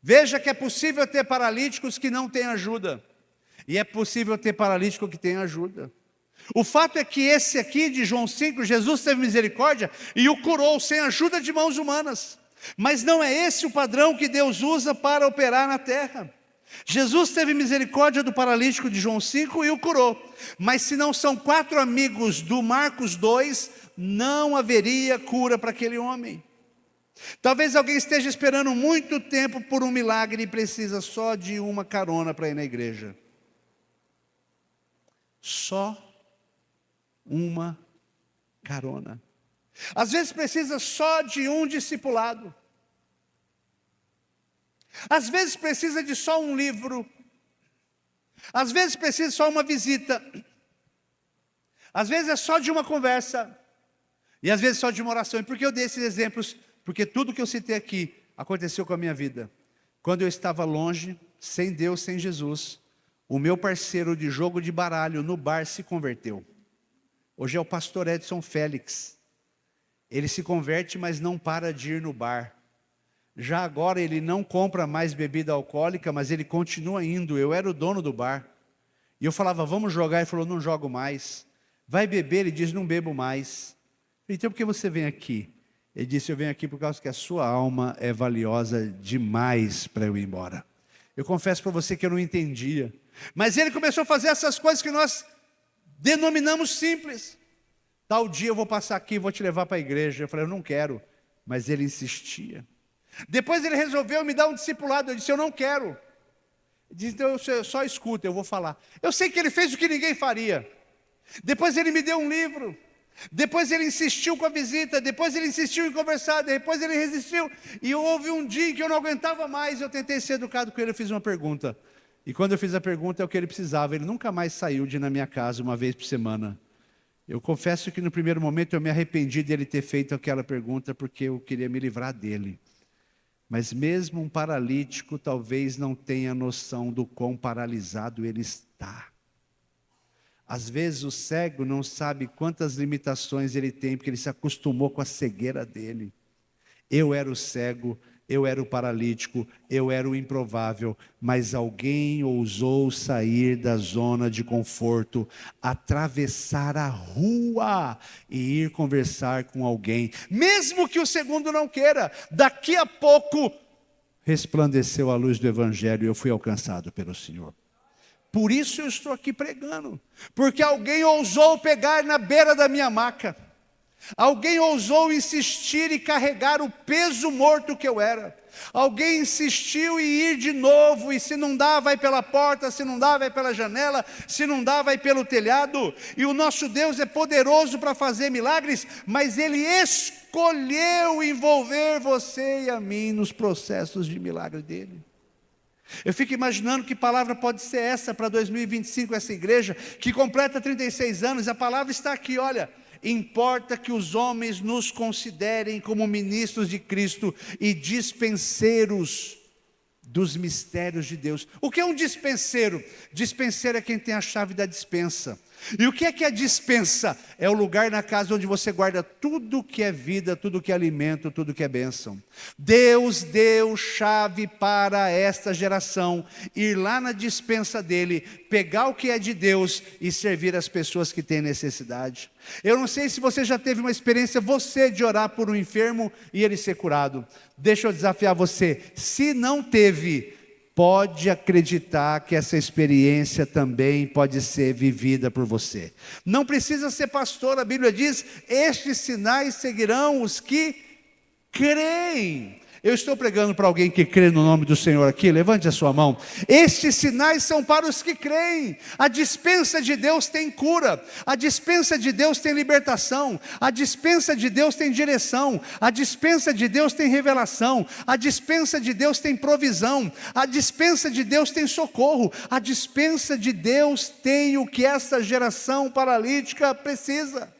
Veja que é possível ter paralíticos que não têm ajuda, e é possível ter paralítico que tem ajuda. O fato é que esse aqui de João 5, Jesus teve misericórdia e o curou sem ajuda de mãos humanas. Mas não é esse o padrão que Deus usa para operar na terra. Jesus teve misericórdia do paralítico de João 5 e o curou. Mas se não são 4 amigos do Marcos 2, não haveria cura para aquele homem. Talvez alguém esteja esperando muito tempo por um milagre e precisa só de uma carona para ir na igreja. Só uma carona. Às vezes precisa só de um discipulado. Às vezes precisa de só um livro. Às vezes precisa só uma visita. Às vezes é só de uma conversa. E às vezes só de uma oração. E por que eu dei esses exemplos? Porque tudo que eu citei aqui aconteceu com a minha vida. Quando eu estava longe, sem Deus, sem Jesus, o meu parceiro de jogo de baralho no bar se converteu. Hoje é o pastor Edson Félix. Ele se converte, mas não para de ir no bar. Já agora ele não compra mais bebida alcoólica, mas ele continua indo. Eu era o dono do bar. E eu falava, vamos jogar? Ele falou, não jogo mais. Vai beber? Ele diz, não bebo mais. Então por que você vem aqui? Ele disse, eu venho aqui por causa que a sua alma é valiosa demais para eu ir embora. Eu confesso para você que eu não entendia. Mas ele começou a fazer essas coisas que nós denominamos simples. Tal dia eu vou passar aqui e vou te levar para a igreja. Eu falei, eu não quero. Mas ele insistia. Depois ele resolveu me dar um discipulado. Eu disse, eu não quero. Ele disse, então eu só escuta, eu vou falar. Eu sei que ele fez o que ninguém faria. Depois ele me deu um livro. Depois ele insistiu com a visita. Depois ele insistiu em conversar. Depois ele resistiu. E houve um dia em que eu não aguentava mais. Eu tentei ser educado com ele. Eu fiz uma pergunta. E quando eu fiz a pergunta é o que ele precisava. Ele nunca mais saiu de ir na minha casa uma vez por semana. Eu confesso que no primeiro momento eu me arrependi dele ter feito aquela pergunta, porque eu queria me livrar dele. Mas mesmo um paralítico talvez não tenha noção do quão paralisado ele está. Às vezes o cego não sabe quantas limitações ele tem, porque ele se acostumou com a cegueira dele. Eu era o cego, eu era o paralítico, eu era o improvável, mas alguém ousou sair da zona de conforto, atravessar a rua e ir conversar com alguém, mesmo que o segundo não queira. Daqui a pouco resplandeceu a luz do Evangelho e eu fui alcançado pelo Senhor. Por isso eu estou aqui pregando, porque alguém ousou pegar na beira da minha maca. Alguém ousou insistir e carregar o peso morto que eu era. Alguém insistiu em ir de novo, e se não dá, vai pela porta, se não dá, vai pela janela, se não dá, vai pelo telhado. E o nosso Deus é poderoso para fazer milagres, mas Ele escolheu envolver você e a mim nos processos de milagre dEle. Eu fico imaginando que palavra pode ser essa para 2025, essa igreja, que completa 36 anos, a palavra está aqui, olha. Importa que os homens nos considerem como ministros de Cristo e dispenseiros dos mistérios de Deus. O que é um dispenseiro? Dispenseiro é quem tem a chave da dispensa. E o que é a dispensa? É o lugar na casa onde você guarda tudo que é vida, tudo que é alimento, tudo que é bênção. Deus deu chave para esta geração ir lá na dispensa dele, pegar o que é de Deus e servir as pessoas que têm necessidade. Eu não sei se você já teve uma experiência, você, de orar por um enfermo e ele ser curado. Deixa eu desafiar você, se não teve, pode acreditar que essa experiência também pode ser vivida por você. Não precisa ser pastor, a Bíblia diz, estes sinais seguirão os que creem. Eu estou pregando para alguém que crê no nome do Senhor aqui, levante a sua mão. Estes sinais são para os que creem. A dispensa de Deus tem cura, a dispensa de Deus tem libertação, a dispensa de Deus tem direção, a dispensa de Deus tem revelação, a dispensa de Deus tem provisão, a dispensa de Deus tem socorro, a dispensa de Deus tem o que essa geração paralítica precisa.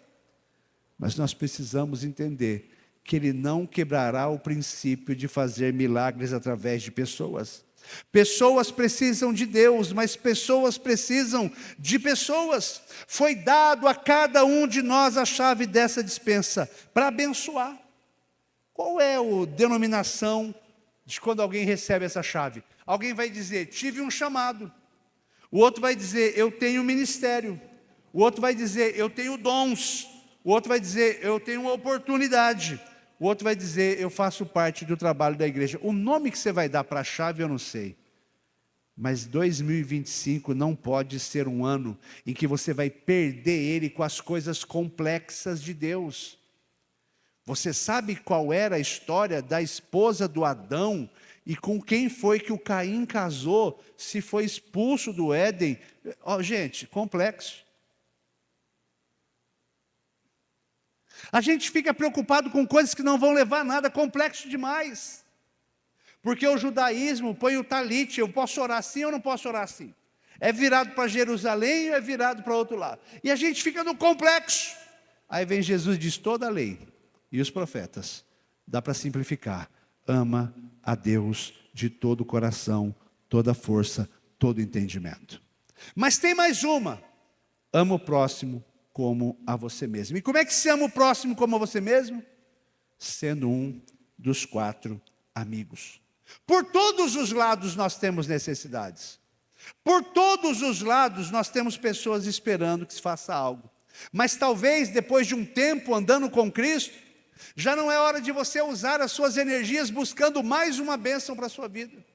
Mas nós precisamos entender que Ele não quebrará o princípio de fazer milagres através de pessoas. Pessoas precisam de Deus, mas pessoas precisam de pessoas. Foi dado a cada um de nós a chave dessa dispensa para abençoar. Qual é a denominação de quando alguém recebe essa chave? Alguém vai dizer, tive um chamado. O outro vai dizer, eu tenho ministério. O outro vai dizer, eu tenho dons. O outro vai dizer, eu tenho uma oportunidade. O outro vai dizer, eu faço parte do trabalho da igreja. O nome que você vai dar para a chave eu não sei. Mas 2025 não pode ser um ano em que você vai perder ele com as coisas complexas de Deus. Você sabe qual era a história da esposa do Adão e com quem foi que o Caim casou, se foi expulso do Éden? Gente, complexo. A gente fica preocupado com coisas que não vão levar a nada, complexo demais. Porque o judaísmo põe o talit, eu posso orar assim ou não posso orar assim? É virado para Jerusalém ou é virado para outro lado? E a gente fica no complexo. Aí vem Jesus e diz: toda a lei e os profetas, dá para simplificar. Ama a Deus de todo o coração, toda a força, todo o entendimento. Mas tem mais uma: ama o próximo como a você mesmo. E como é que se ama o próximo como a você mesmo? Sendo um dos 4 amigos. Por todos os lados nós temos necessidades. Por todos os lados nós temos pessoas esperando que se faça algo. Mas talvez depois de um tempo andando com Cristo, já não é hora de você usar as suas energias buscando mais uma bênção para a sua vida,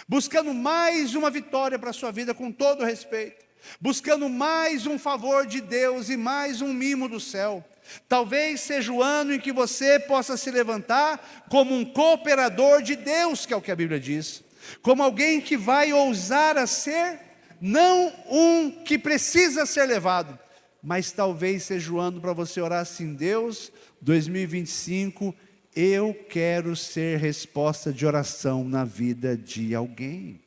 buscando mais uma vitória para a sua vida, com todo respeito, buscando mais um favor de Deus e mais um mimo do céu. Talvez seja o ano em que você possa se levantar como um cooperador de Deus, que é o que a Bíblia diz, como alguém que vai ousar a ser, não um que precisa ser levado, mas talvez seja o ano para você orar assim: Deus, 2025, eu quero ser resposta de oração na vida de alguém.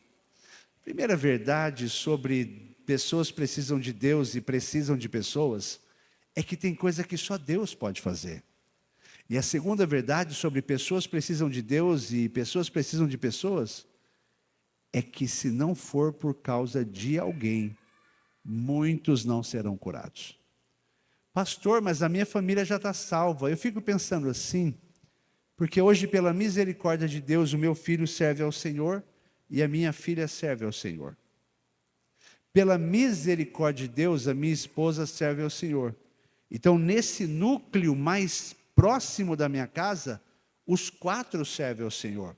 Primeira verdade sobre pessoas precisam de Deus e precisam de pessoas, é que tem coisa que só Deus pode fazer. E a segunda verdade sobre pessoas precisam de Deus e pessoas precisam de pessoas, é que se não for por causa de alguém, muitos não serão curados. Pastor, mas a minha família já está salva. Eu fico pensando assim, porque hoje, pela misericórdia de Deus, o meu filho serve ao Senhor e a minha filha serve ao Senhor. Pela misericórdia de Deus, a minha esposa serve ao Senhor. Então, nesse núcleo mais próximo da minha casa, os 4 servem ao Senhor.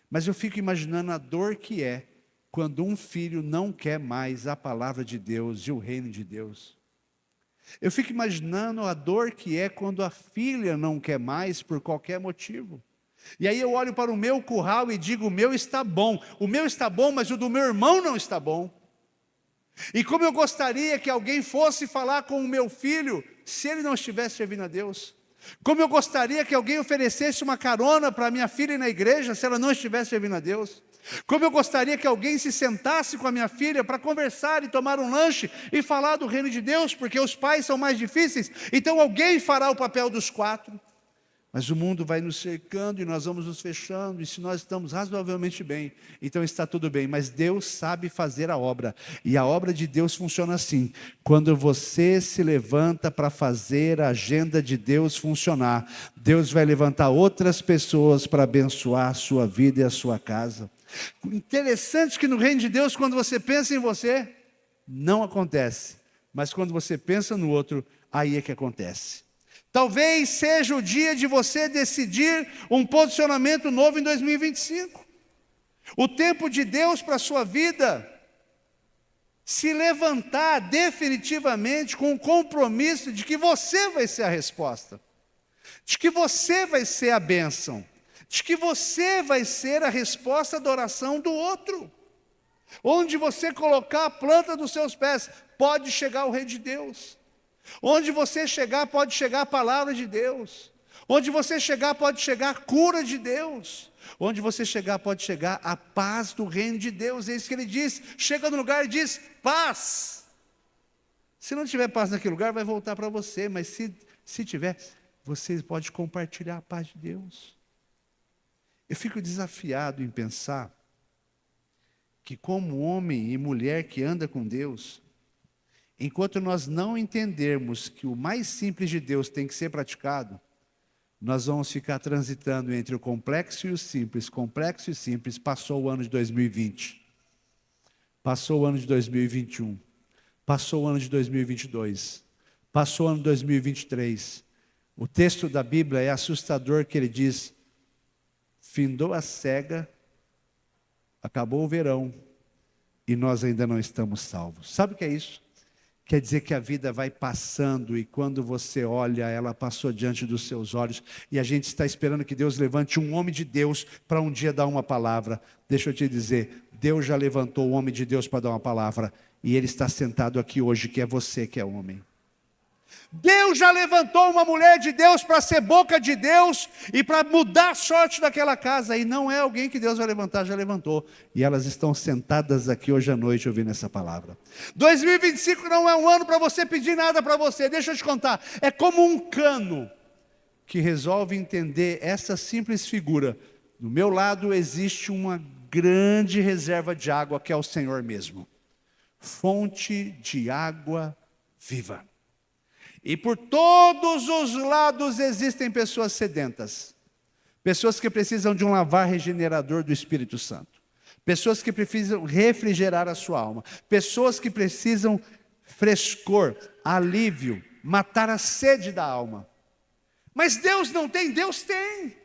Mas eu fico imaginando a dor que é quando um filho não quer mais a palavra de Deus e o reino de Deus. Eu fico imaginando a dor que é quando a filha não quer mais por qualquer motivo. E aí eu olho para o meu curral e digo: o meu está bom, mas o do meu irmão não está bom. E como eu gostaria que alguém fosse falar com o meu filho, se ele não estivesse servindo a Deus. Como eu gostaria que alguém oferecesse uma carona para minha filha ir na igreja, se ela não estivesse servindo a Deus. Como eu gostaria que alguém se sentasse com a minha filha para conversar e tomar um lanche e falar do reino de Deus, porque os pais são mais difíceis, então alguém fará o papel dos 4. Mas o mundo vai nos cercando e nós vamos nos fechando, e se nós estamos razoavelmente bem, então está tudo bem, mas Deus sabe fazer a obra, e a obra de Deus funciona assim: quando você se levanta para fazer a agenda de Deus funcionar, Deus vai levantar outras pessoas para abençoar a sua vida e a sua casa. Interessante que no reino de Deus, quando você pensa em você, não acontece, mas quando você pensa no outro, aí é que acontece. Talvez seja o dia de você decidir um posicionamento novo em 2025. O tempo de Deus para a sua vida se levantar definitivamente com o compromisso de que você vai ser a resposta, de que você vai ser a bênção, de que você vai ser a resposta da oração do outro. Onde você colocar a planta dos seus pés, pode chegar o reino de Deus. Onde você chegar, pode chegar a palavra de Deus. Onde você chegar, pode chegar a cura de Deus. Onde você chegar, pode chegar a paz do reino de Deus. É isso que ele diz. Chega no lugar e diz: paz. Se não tiver paz naquele lugar, vai voltar para você. Mas se tiver, você pode compartilhar a paz de Deus. Eu fico desafiado em pensar que, como homem e mulher que anda com Deus, enquanto nós não entendermos que o mais simples de Deus tem que ser praticado, nós vamos ficar transitando entre o complexo e o simples, complexo e simples. Passou o ano de 2020, passou o ano de 2021, passou o ano de 2022, passou o ano de 2023. O texto da Bíblia é assustador, que ele diz: findou a cega, acabou o verão, e nós ainda não estamos salvos. Sabe o que é isso? Quer dizer que a vida vai passando, e quando você olha, ela passou diante dos seus olhos, e a gente está esperando que Deus levante um homem de Deus para um dia dar uma palavra. Deixa eu te dizer, Deus já levantou o homem de Deus para dar uma palavra, e ele está sentado aqui hoje, que é você que é homem. Deus já levantou uma mulher de Deus para ser boca de Deus e para mudar a sorte daquela casa. E não é alguém que Deus vai levantar, já levantou. E elas estão sentadas aqui hoje à noite ouvindo essa palavra. 2025 não é um ano para você pedir nada para você. Deixa eu te contar. É como um cano que resolve entender essa simples figura. Do meu lado existe uma grande reserva de água que é o Senhor mesmo. Fonte de água viva. E por todos os lados existem pessoas sedentas. Pessoas que precisam de um lavar regenerador do Espírito Santo. Pessoas que precisam refrigerar a sua alma. Pessoas que precisam frescor, alívio, matar a sede da alma. Mas Deus não tem, Deus tem.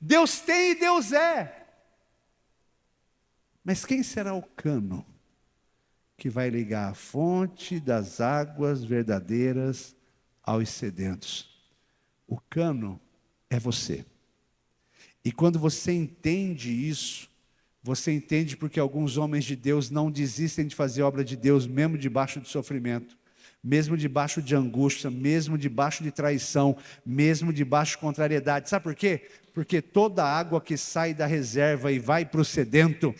Deus tem e Deus é. Mas quem será o cano que vai ligar a fonte das águas verdadeiras aos sedentos? O cano é você. E quando você entende isso, você entende porque alguns homens de Deus não desistem de fazer obra de Deus, mesmo debaixo de sofrimento, mesmo debaixo de angústia, mesmo debaixo de traição, mesmo debaixo de contrariedade. Sabe por quê? Porque toda água que sai da reserva e vai para o sedento,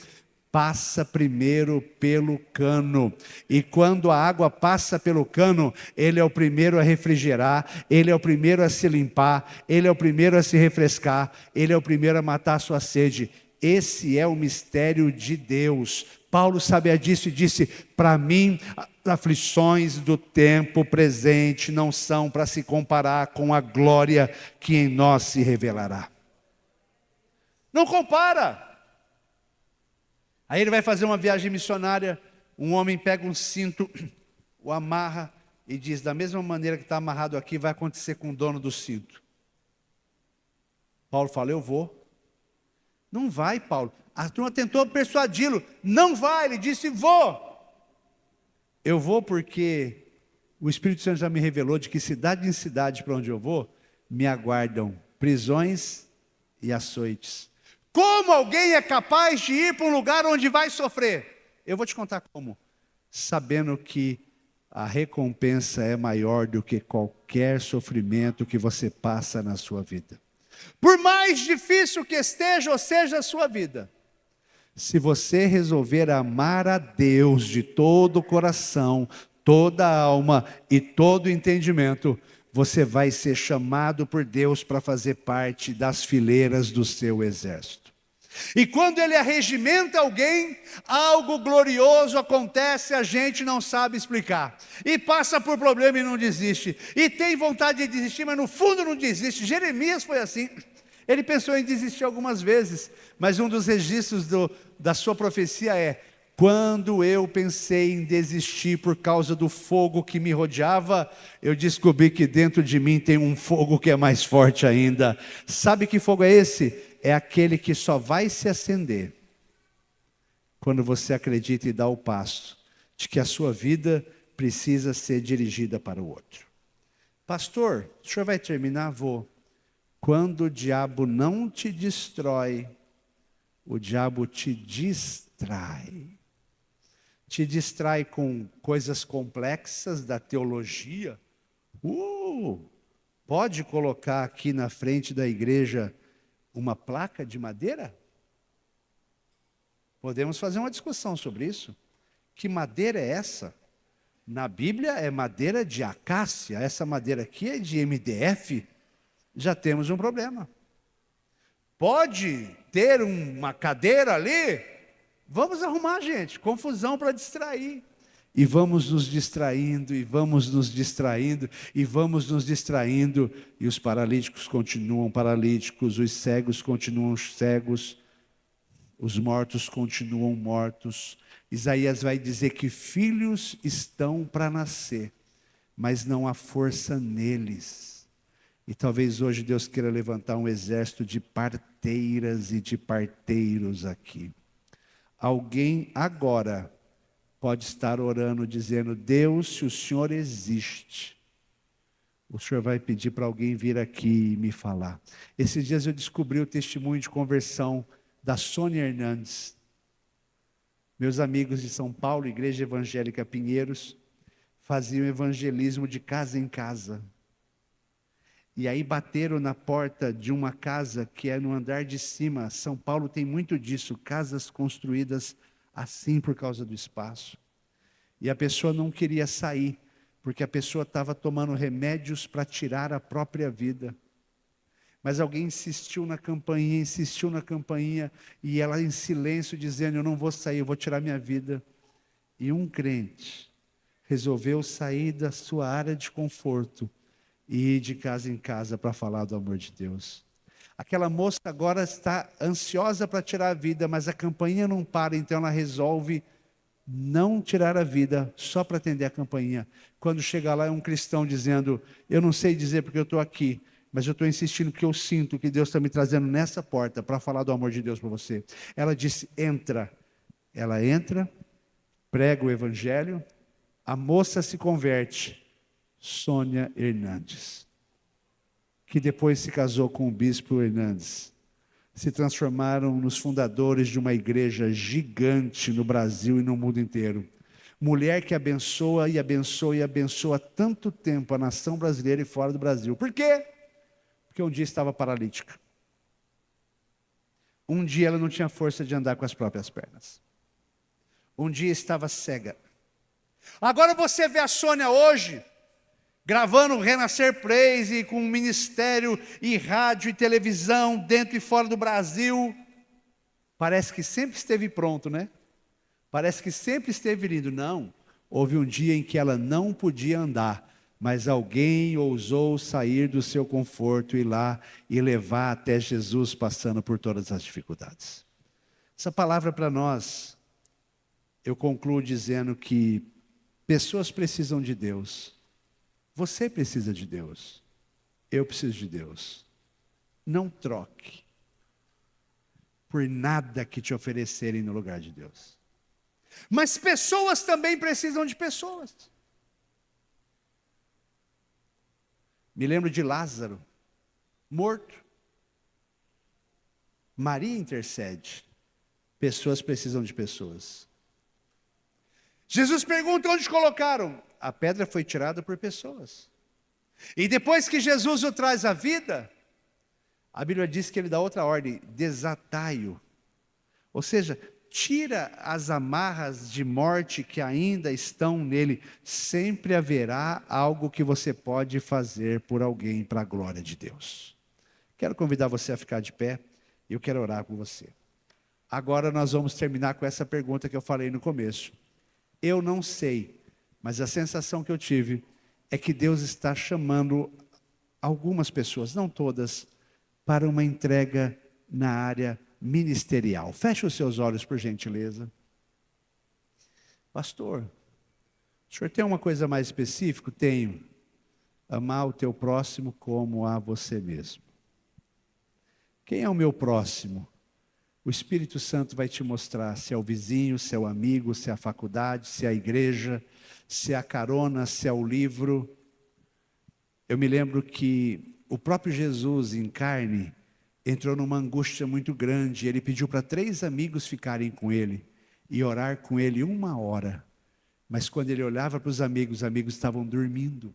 passa primeiro pelo cano. E quando a água passa pelo cano, ele é o primeiro a refrigerar, ele é o primeiro a se limpar, ele é o primeiro a se refrescar, ele é o primeiro a matar a sua sede. Esse é o mistério de Deus. Paulo sabia disso e disse: para mim, as aflições do tempo presente não são para se comparar com a glória que em nós se revelará. Não compara. Aí ele vai fazer uma viagem missionária, um homem pega um cinto, o amarra e diz: da mesma maneira que está amarrado aqui, vai acontecer com o dono do cinto. Paulo fala: eu vou. Não vai, Paulo. A turma tentou persuadi-lo. Não vai, ele disse: vou. Eu vou porque o Espírito Santo já me revelou de que cidade em cidade para onde eu vou, me aguardam prisões e açoites. Como alguém é capaz de ir para um lugar onde vai sofrer? Eu vou te contar como. Sabendo que a recompensa é maior do que qualquer sofrimento que você passa na sua vida. Por mais difícil que esteja ou seja a sua vida, se você resolver amar a Deus de todo o coração, toda a alma e todo o entendimento, você vai ser chamado por Deus para fazer parte das fileiras do seu exército. E quando ele arregimenta alguém, algo glorioso acontece, a gente não sabe explicar. E passa por problema e não desiste. E tem vontade de desistir, mas no fundo não desiste. Jeremias foi assim. Ele pensou em desistir algumas vezes, mas um dos registros da sua profecia é: quando eu pensei em desistir por causa do fogo que me rodeava, eu descobri que dentro de mim tem um fogo que é mais forte ainda. Sabe que fogo é esse? É aquele que só vai se acender quando você acredita e dá o passo de que a sua vida precisa ser dirigida para o outro. Pastor, o senhor vai terminar? Vou. Quando o diabo não te destrói, o diabo te distrai. Te distrai com coisas complexas da teologia. Pode colocar aqui na frente da igreja uma placa de madeira? Podemos fazer uma discussão sobre isso. Que madeira é essa? Na Bíblia é madeira de acácia. Essa madeira aqui é de MDF. Já temos um problema. Pode ter uma cadeira ali? Vamos arrumar, gente, confusão para distrair. E vamos nos distraindo, e vamos nos distraindo, e vamos nos distraindo, e os paralíticos continuam paralíticos, os cegos continuam cegos, os mortos continuam mortos. Isaías vai dizer que filhos estão para nascer, mas não há força neles. E talvez hoje Deus queira levantar um exército de parteiras e de parteiros aqui. Alguém agora pode estar orando, dizendo: Deus, se o Senhor existe, o Senhor vai pedir para alguém vir aqui e me falar. Esses dias eu descobri o testemunho de conversão da Sônia Hernandes. Meus amigos de São Paulo, Igreja Evangélica Pinheiros, faziam evangelismo de casa em casa. E aí bateram na porta de uma casa que é no andar de cima. São Paulo tem muito disso, casas construídas assim por causa do espaço. E a pessoa não queria sair, porque a pessoa estava tomando remédios para tirar a própria vida. Mas alguém insistiu na campainha, e ela em silêncio dizendo: eu não vou sair, eu vou tirar minha vida. E um crente resolveu sair da sua área de conforto e ir de casa em casa para falar do amor de Deus. Aquela moça agora está ansiosa para tirar a vida, mas a campainha não para, então ela resolve não tirar a vida só para atender a campainha. Quando chega lá é um cristão dizendo: eu não sei dizer porque eu estou aqui, mas eu estou insistindo porque eu sinto que Deus está me trazendo nessa porta para falar do amor de Deus para você. Ela disse: entra. Ela entra, prega o evangelho, a moça se converte. Sônia Hernandes, que depois se casou com o bispo Hernandes, se transformaram nos fundadores de uma igreja gigante no Brasil e no mundo inteiro. Mulher que abençoa e abençoa e abençoa há tanto tempo a nação brasileira e fora do Brasil. Por quê? Porque um dia estava paralítica. Um dia ela não tinha força de andar com as próprias pernas. Um dia estava cega. Agora você vê a Sônia hoje, gravando o Renascer Praise, com ministério e rádio e televisão dentro e fora do Brasil. Parece que sempre esteve pronto, né? Parece que sempre esteve lindo. Não, houve um dia em que ela não podia andar, mas alguém ousou sair do seu conforto, ir lá e levar até Jesus, passando por todas as dificuldades. Essa palavra para nós, eu concluo dizendo que pessoas precisam de Deus. Você precisa de Deus. Eu preciso de Deus. Não troque por nada que te oferecerem no lugar de Deus. Mas pessoas também precisam de pessoas. Me lembro de Lázaro, morto. Maria intercede. Pessoas precisam de pessoas. Jesus pergunta: onde colocaram? A pedra foi tirada por pessoas. E depois que Jesus o traz à vida, a Bíblia diz que ele dá outra ordem: desatai-o. Ou seja, tira as amarras de morte que ainda estão nele. Sempre haverá algo que você pode fazer por alguém para a glória de Deus. Quero convidar você a ficar de pé e eu quero orar com você. Agora nós vamos terminar com essa pergunta que eu falei no começo. Eu não sei, mas a sensação que eu tive é que Deus está chamando algumas pessoas, não todas, para uma entrega na área ministerial. Feche os seus olhos, por gentileza. Pastor, o senhor tem uma coisa mais específica? Tenho. Amar o teu próximo como a você mesmo. Quem é o meu próximo? O Espírito Santo vai te mostrar se é o vizinho, se é o amigo, se é a faculdade, se é a igreja, se é a carona, se é o livro. Eu me lembro que o próprio Jesus em carne entrou numa angústia muito grande. Ele pediu para 3 amigos ficarem com ele e orar com ele 1 hora. Mas quando ele olhava para os amigos estavam dormindo.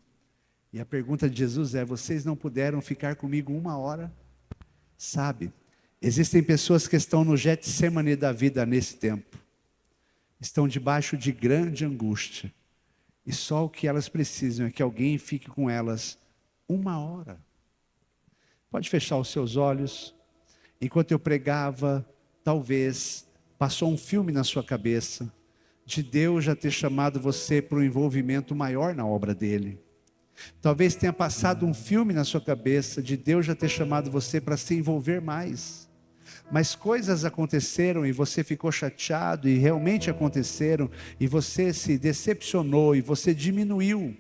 E a pergunta de Jesus é: vocês não puderam ficar comigo 1 hora? Sabe, existem pessoas que estão no Getsemane da vida nesse tempo. Estão debaixo de grande angústia. E só o que elas precisam é que alguém fique com elas 1 hora. Pode fechar os seus olhos. Enquanto eu pregava, talvez passou um filme na sua cabeça de Deus já ter chamado você para um envolvimento maior na obra dele. Talvez tenha passado um filme na sua cabeça de Deus já ter chamado você para se envolver mais. Mas coisas aconteceram e você ficou chateado, e realmente aconteceram, e você se decepcionou, e você diminuiu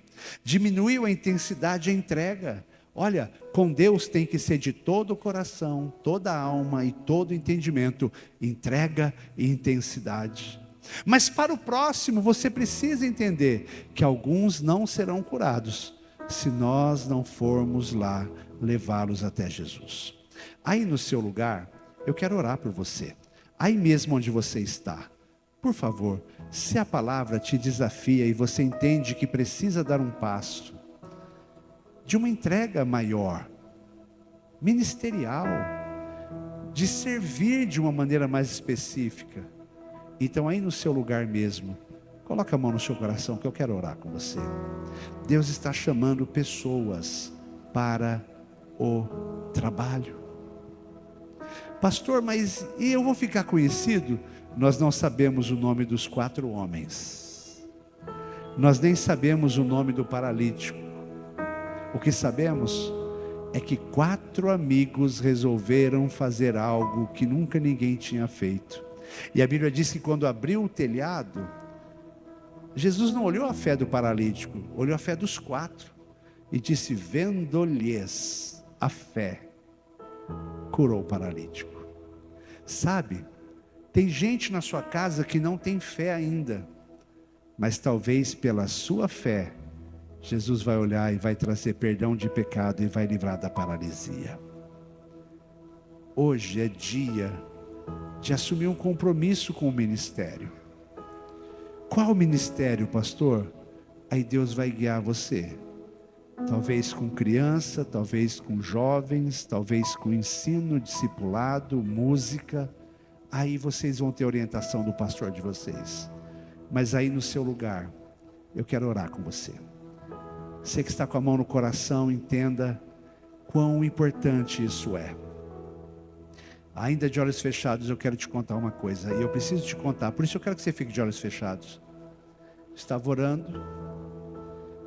a intensidade, a entrega. Olha, com Deus tem que ser de todo o coração, toda a alma e todo o entendimento, entrega e intensidade. Mas para o próximo você precisa entender que alguns não serão curados se nós não formos lá levá-los até Jesus. Aí no seu lugar, eu quero orar por você. Aí mesmo onde você está, Por favor, se a palavra te desafia e você entende que precisa dar um passo de uma entrega maior, ministerial, de servir de uma maneira mais específica, então aí no seu lugar mesmo, coloca a mão no seu coração que eu quero orar com você. Deus está chamando pessoas para o trabalho. Pastor, mas e eu vou ficar conhecido? Nós não sabemos o nome dos 4 homens. Nós nem sabemos o nome do paralítico. O que sabemos é que 4 amigos resolveram fazer algo que nunca ninguém tinha feito. E a Bíblia diz que quando abriu o telhado, Jesus não olhou a fé do paralítico, olhou a fé dos 4 e disse: vendo-lhes a fé, curou o paralítico. Sabe, tem gente na sua casa que não tem fé ainda, mas talvez pela sua fé, Jesus vai olhar e vai trazer perdão de pecado e vai livrar da paralisia. Hoje é dia de assumir um compromisso com o ministério. Qual ministério, pastor? Aí Deus vai guiar você. Talvez com criança, talvez com jovens, talvez com ensino, discipulado, música. Aí vocês vão ter orientação do pastor de vocês. Mas aí no seu lugar, eu quero orar com você. Você que está com a mão no coração, entenda quão importante isso é. Ainda de olhos fechados, eu quero te contar uma coisa. E eu preciso te contar, por isso eu quero que você fique de olhos fechados. Eu estava orando,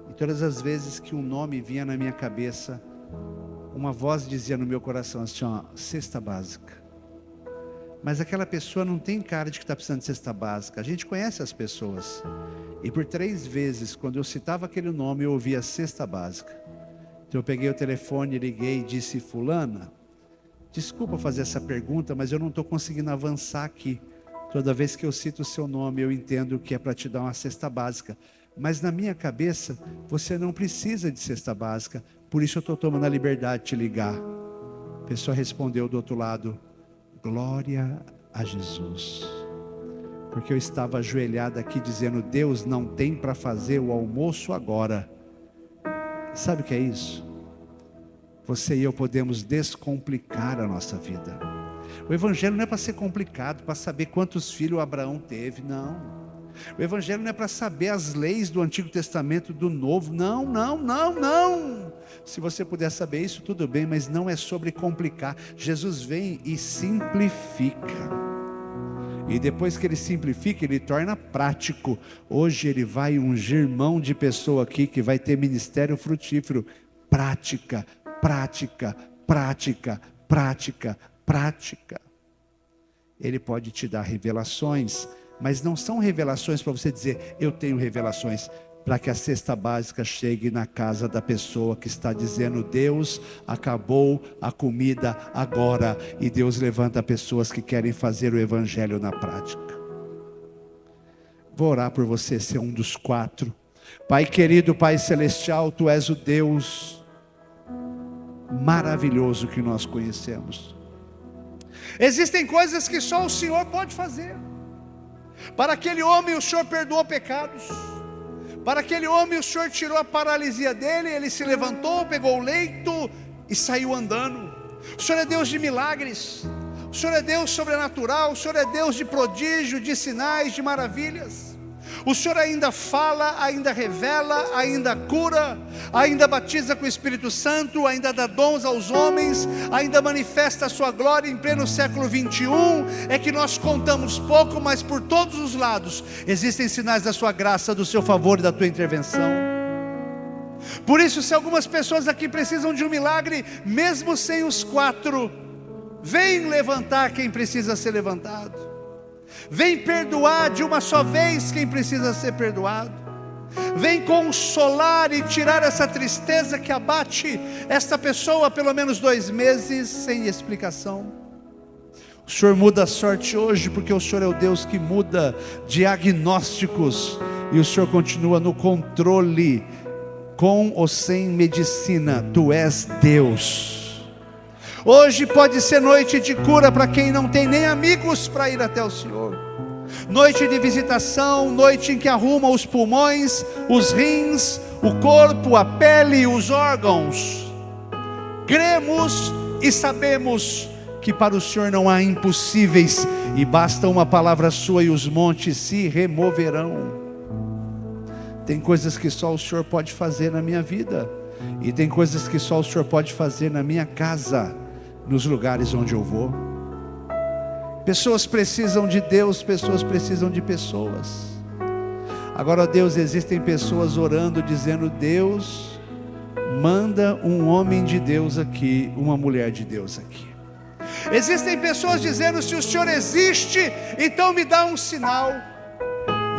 e todas as vezes que um nome vinha na minha cabeça, uma voz dizia no meu coração assim, ó, cesta básica. Mas aquela pessoa não tem cara de que está precisando de cesta básica. A gente conhece as pessoas. E por 3 vezes, quando eu citava aquele nome, eu ouvia cesta básica. Então eu peguei o telefone, liguei e disse: fulana, desculpa fazer essa pergunta, mas eu não estou conseguindo avançar aqui. Toda vez que eu cito o seu nome, eu entendo que é para te dar uma cesta básica. Mas na minha cabeça, você não precisa de cesta básica. Por isso eu estou tomando a liberdade de te ligar. A pessoa respondeu do outro lado: glória a Jesus. Porque eu estava ajoelhado aqui dizendo: Deus não tem para fazer o almoço agora. Sabe o que é isso? Você e eu podemos descomplicar a nossa vida. O evangelho não é para ser complicado, para saber quantos filhos Abraão teve, não. O evangelho não é para saber as leis do Antigo Testamento do Novo, não, não, não, não. Se você puder saber isso, tudo bem, mas não é sobre complicar. Jesus vem e simplifica. E depois que ele simplifica, ele torna prático. Hoje ele vai ungir mão de pessoa aqui que vai ter ministério frutífero. Prática, prática, prática, prática, prática. Ele pode te dar revelações, mas não são revelações para você dizer: eu tenho revelações. Para que a cesta básica chegue na casa da pessoa que está dizendo: Deus acabou a comida agora. E Deus levanta pessoas que querem fazer o evangelho na prática. Vou orar por você ser um dos 4. Pai querido, Pai celestial, Tu és o Deus maravilhoso que nós conhecemos. Existem coisas que só o Senhor pode fazer. Para aquele homem o Senhor perdoou pecados. Para aquele homem o Senhor tirou a paralisia dele. Ele se levantou, pegou o leito e saiu andando. O Senhor é Deus de milagres. O Senhor é Deus sobrenatural. O Senhor é Deus de prodígio, de sinais, de maravilhas. O Senhor ainda fala, ainda revela, ainda cura, ainda batiza com o Espírito Santo, ainda dá dons aos homens, ainda manifesta a sua glória em pleno século 21. É que nós contamos pouco, mas por todos os lados existem sinais da sua graça, do seu favor e da tua intervenção. Por isso, se algumas pessoas aqui precisam de um milagre, mesmo sem os 4, vem levantar quem precisa ser levantado. Vem perdoar de uma só vez quem precisa ser perdoado. Vem consolar e tirar essa tristeza que abate esta pessoa há pelo menos 2 meses sem explicação. O Senhor muda a sorte hoje, porque o Senhor é o Deus que muda diagnósticos. E o Senhor continua no controle, com ou sem medicina. Tu és Deus. Hoje pode ser noite de cura para quem não tem nem amigos para ir até o Senhor. noite de visitação, noite em que arruma os pulmões, os rins, o corpo, a pele e os órgãos. Cremos e sabemos que para o Senhor não há impossíveis, e basta uma palavra sua e os montes se removerão. Tem coisas que só o Senhor pode fazer na minha vida, e tem coisas que só o Senhor pode fazer na minha casa, nos lugares onde eu vou. Pessoas precisam de Deus, pessoas precisam de pessoas. Agora, ó Deus, existem pessoas orando, dizendo: Deus, manda um homem de Deus aqui, uma mulher de Deus aqui. Existem pessoas dizendo: se o Senhor existe, então me dá um sinal.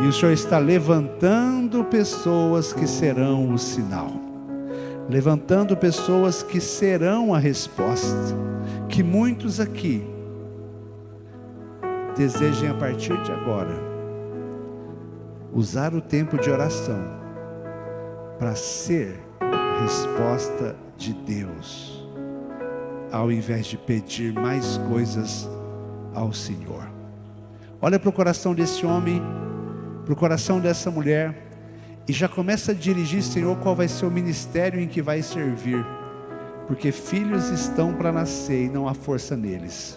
E o Senhor está levantando pessoas que serão o sinal, levantando pessoas que serão a resposta, que muitos aqui desejem a partir de agora usar o tempo de oração para ser resposta de Deus, ao invés de pedir mais coisas ao Senhor. Olha para o coração desse homem, para o coração dessa mulher, e já começa a dirigir: Senhor, qual vai ser o ministério em que vai servir, porque filhos estão para nascer e não há força neles.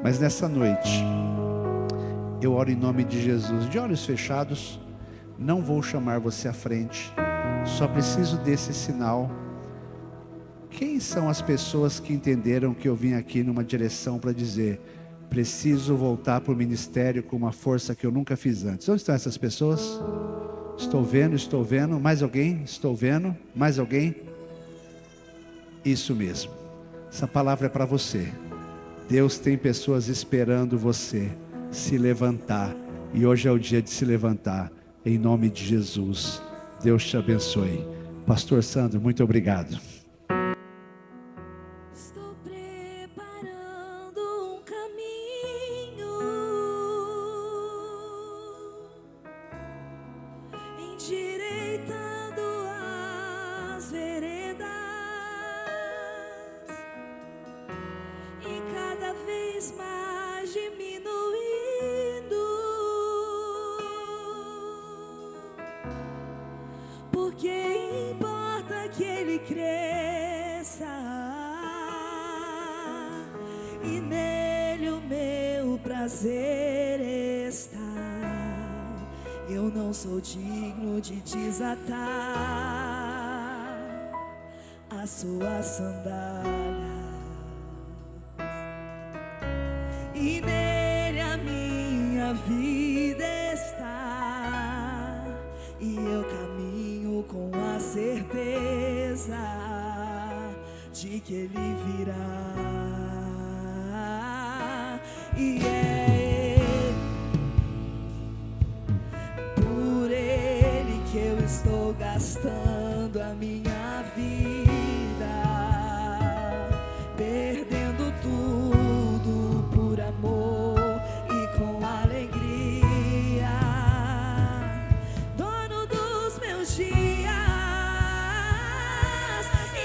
Mas nessa noite, eu oro em nome de Jesus, de olhos fechados, não vou chamar você à frente, só preciso desse sinal. Quem são as pessoas que entenderam que eu vim aqui numa direção para dizer: preciso voltar para o ministério com uma força que eu nunca fiz antes? Onde estão essas pessoas? Estou vendo, mais alguém? Estou vendo, mais alguém? Isso mesmo, essa palavra é para você. Deus tem pessoas esperando você se levantar, e hoje é o dia de se levantar, em nome de Jesus. Deus te abençoe. Pastor Sandro, muito obrigado. Estou preparando um caminho, endireitando as veredas, e cada vez mais diminuindo, porque importa que ele cresça, e nele o meu prazer está. Eu não sou digno de desatar as suas sandálias, e nele a minha vida está, e eu caminho com a certeza de que ele virá, e é por ele que eu estou gastando a minha vida, perdendo tudo por amor e com alegria, dono dos meus dias, e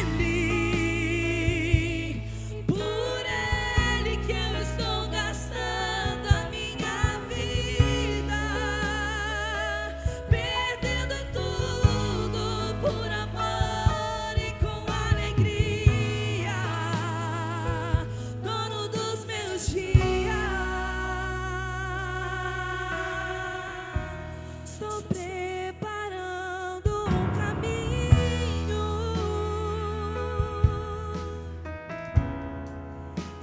ele, por ele que eu estou gastando a minha vida, perdendo tudo por amor e com alegria, dono dos meus dias. Estou preparando um caminho,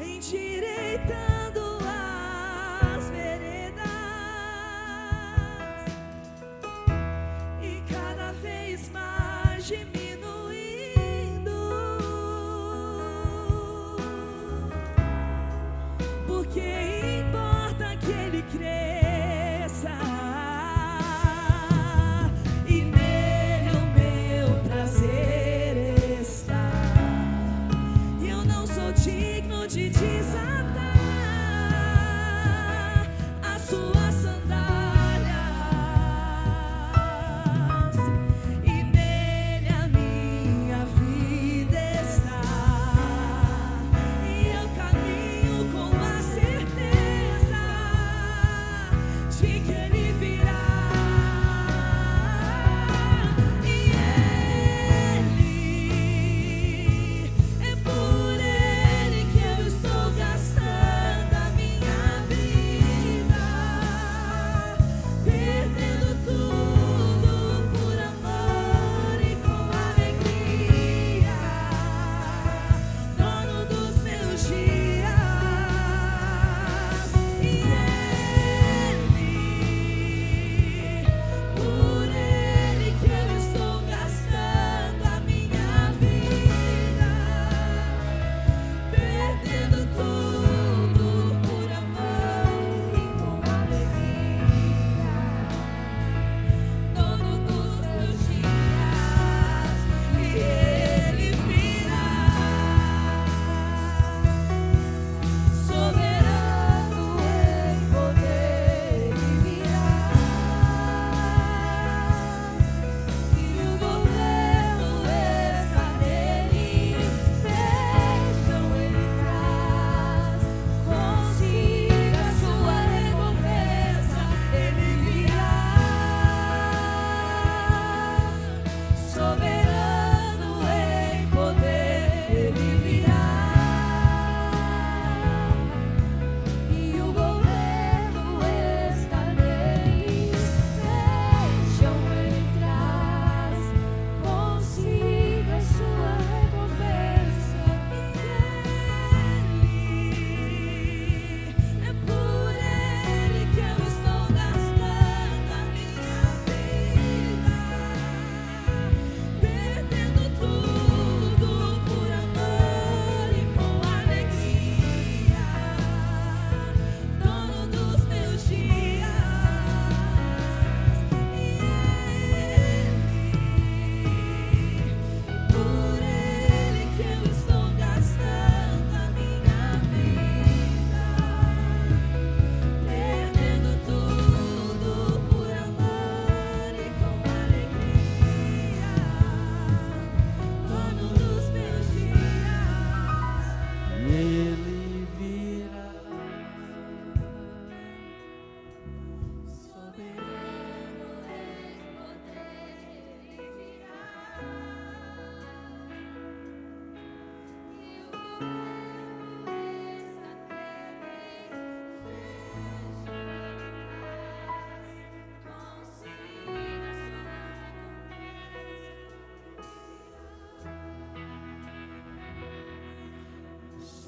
endireitando as veredas, e cada vez mais diminuindo, porque importa que ele cresça, e nele o meu prazer está. Eu não sou digno de desatar as suas sandálias, e nele a minha vida está, e eu caminho com a certeza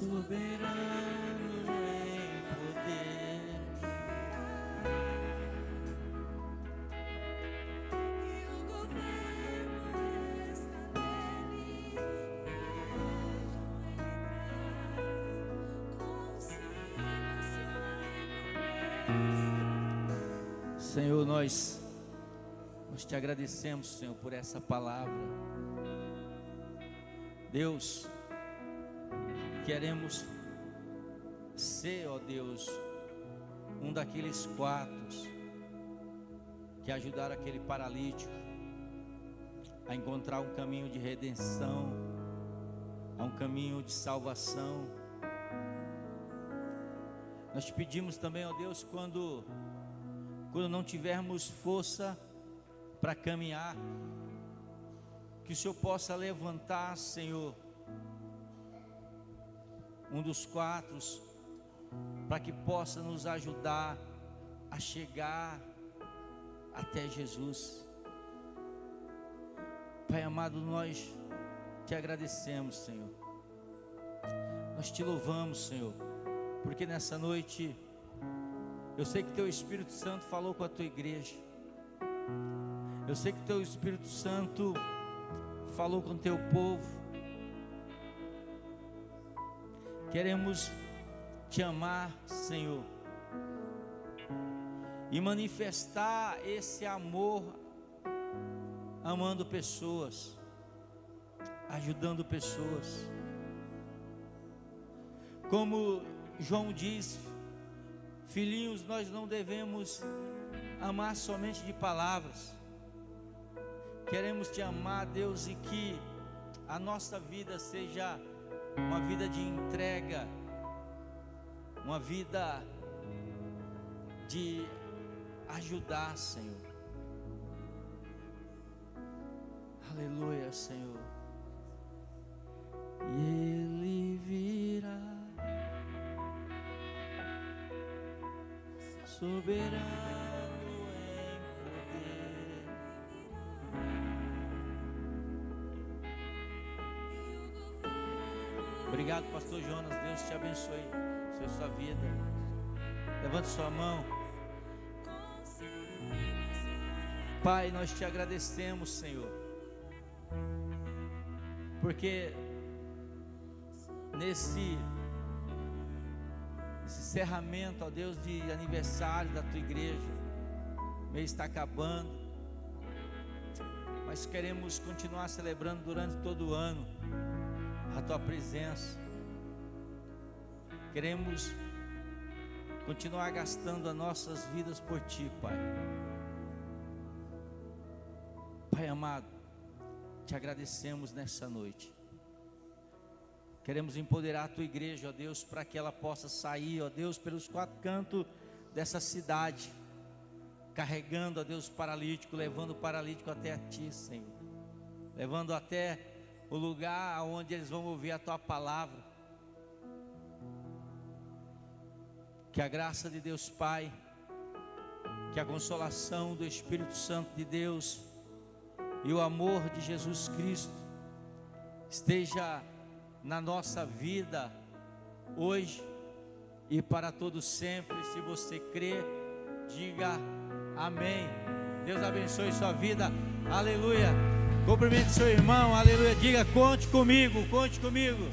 soberano em poder. E o governo está nele, Senhor, nós te agradecemos, Senhor, por essa palavra. Deus, queremos ser, ó Deus, um daqueles 4 que ajudaram aquele paralítico a encontrar um caminho de redenção, a um caminho de salvação. Nós te pedimos também, ó Deus, quando não tivermos força para caminhar, que o Senhor possa levantar, Senhor, um dos 4, para que possa nos ajudar a chegar até Jesus. Pai amado, nós te agradecemos, Senhor. Nós te louvamos, Senhor, porque nessa noite eu sei que teu Espírito Santo falou com a tua igreja. Eu sei que teu Espírito Santo falou com o teu povo. Queremos te amar, Senhor, e manifestar esse amor, amando pessoas, ajudando pessoas. Como João diz, filhinhos, nós não devemos amar somente de palavras. Queremos te amar, Deus, e que a nossa vida seja uma vida de entrega, uma vida de ajudar, Senhor. Aleluia, Senhor. E Ele virá, soberano em poder. Obrigado, pastor Jonas. Deus te abençoe, sua vida. Levante sua mão. Pai, nós te agradecemos, Senhor, porque nesse encerramento, ó Deus, de aniversário da tua igreja, o mês está acabando, mas queremos continuar celebrando durante todo o ano a tua presença. Queremos continuar gastando as nossas vidas por ti, Pai. Pai amado, te agradecemos nessa noite. Queremos empoderar a tua igreja, ó Deus, para que ela possa sair, ó Deus, pelos 4 cantos dessa cidade, carregando, ó Deus, o paralítico, levando o paralítico até a ti, Senhor, levando até o lugar onde eles vão ouvir a tua palavra. Que a graça de Deus Pai, que a consolação do Espírito Santo de Deus e o amor de Jesus Cristo esteja na nossa vida hoje e para todos sempre. Se você crê, diga amém. Deus abençoe sua vida. Aleluia. Cumprimente seu irmão. Aleluia. Diga: conte comigo, conte comigo.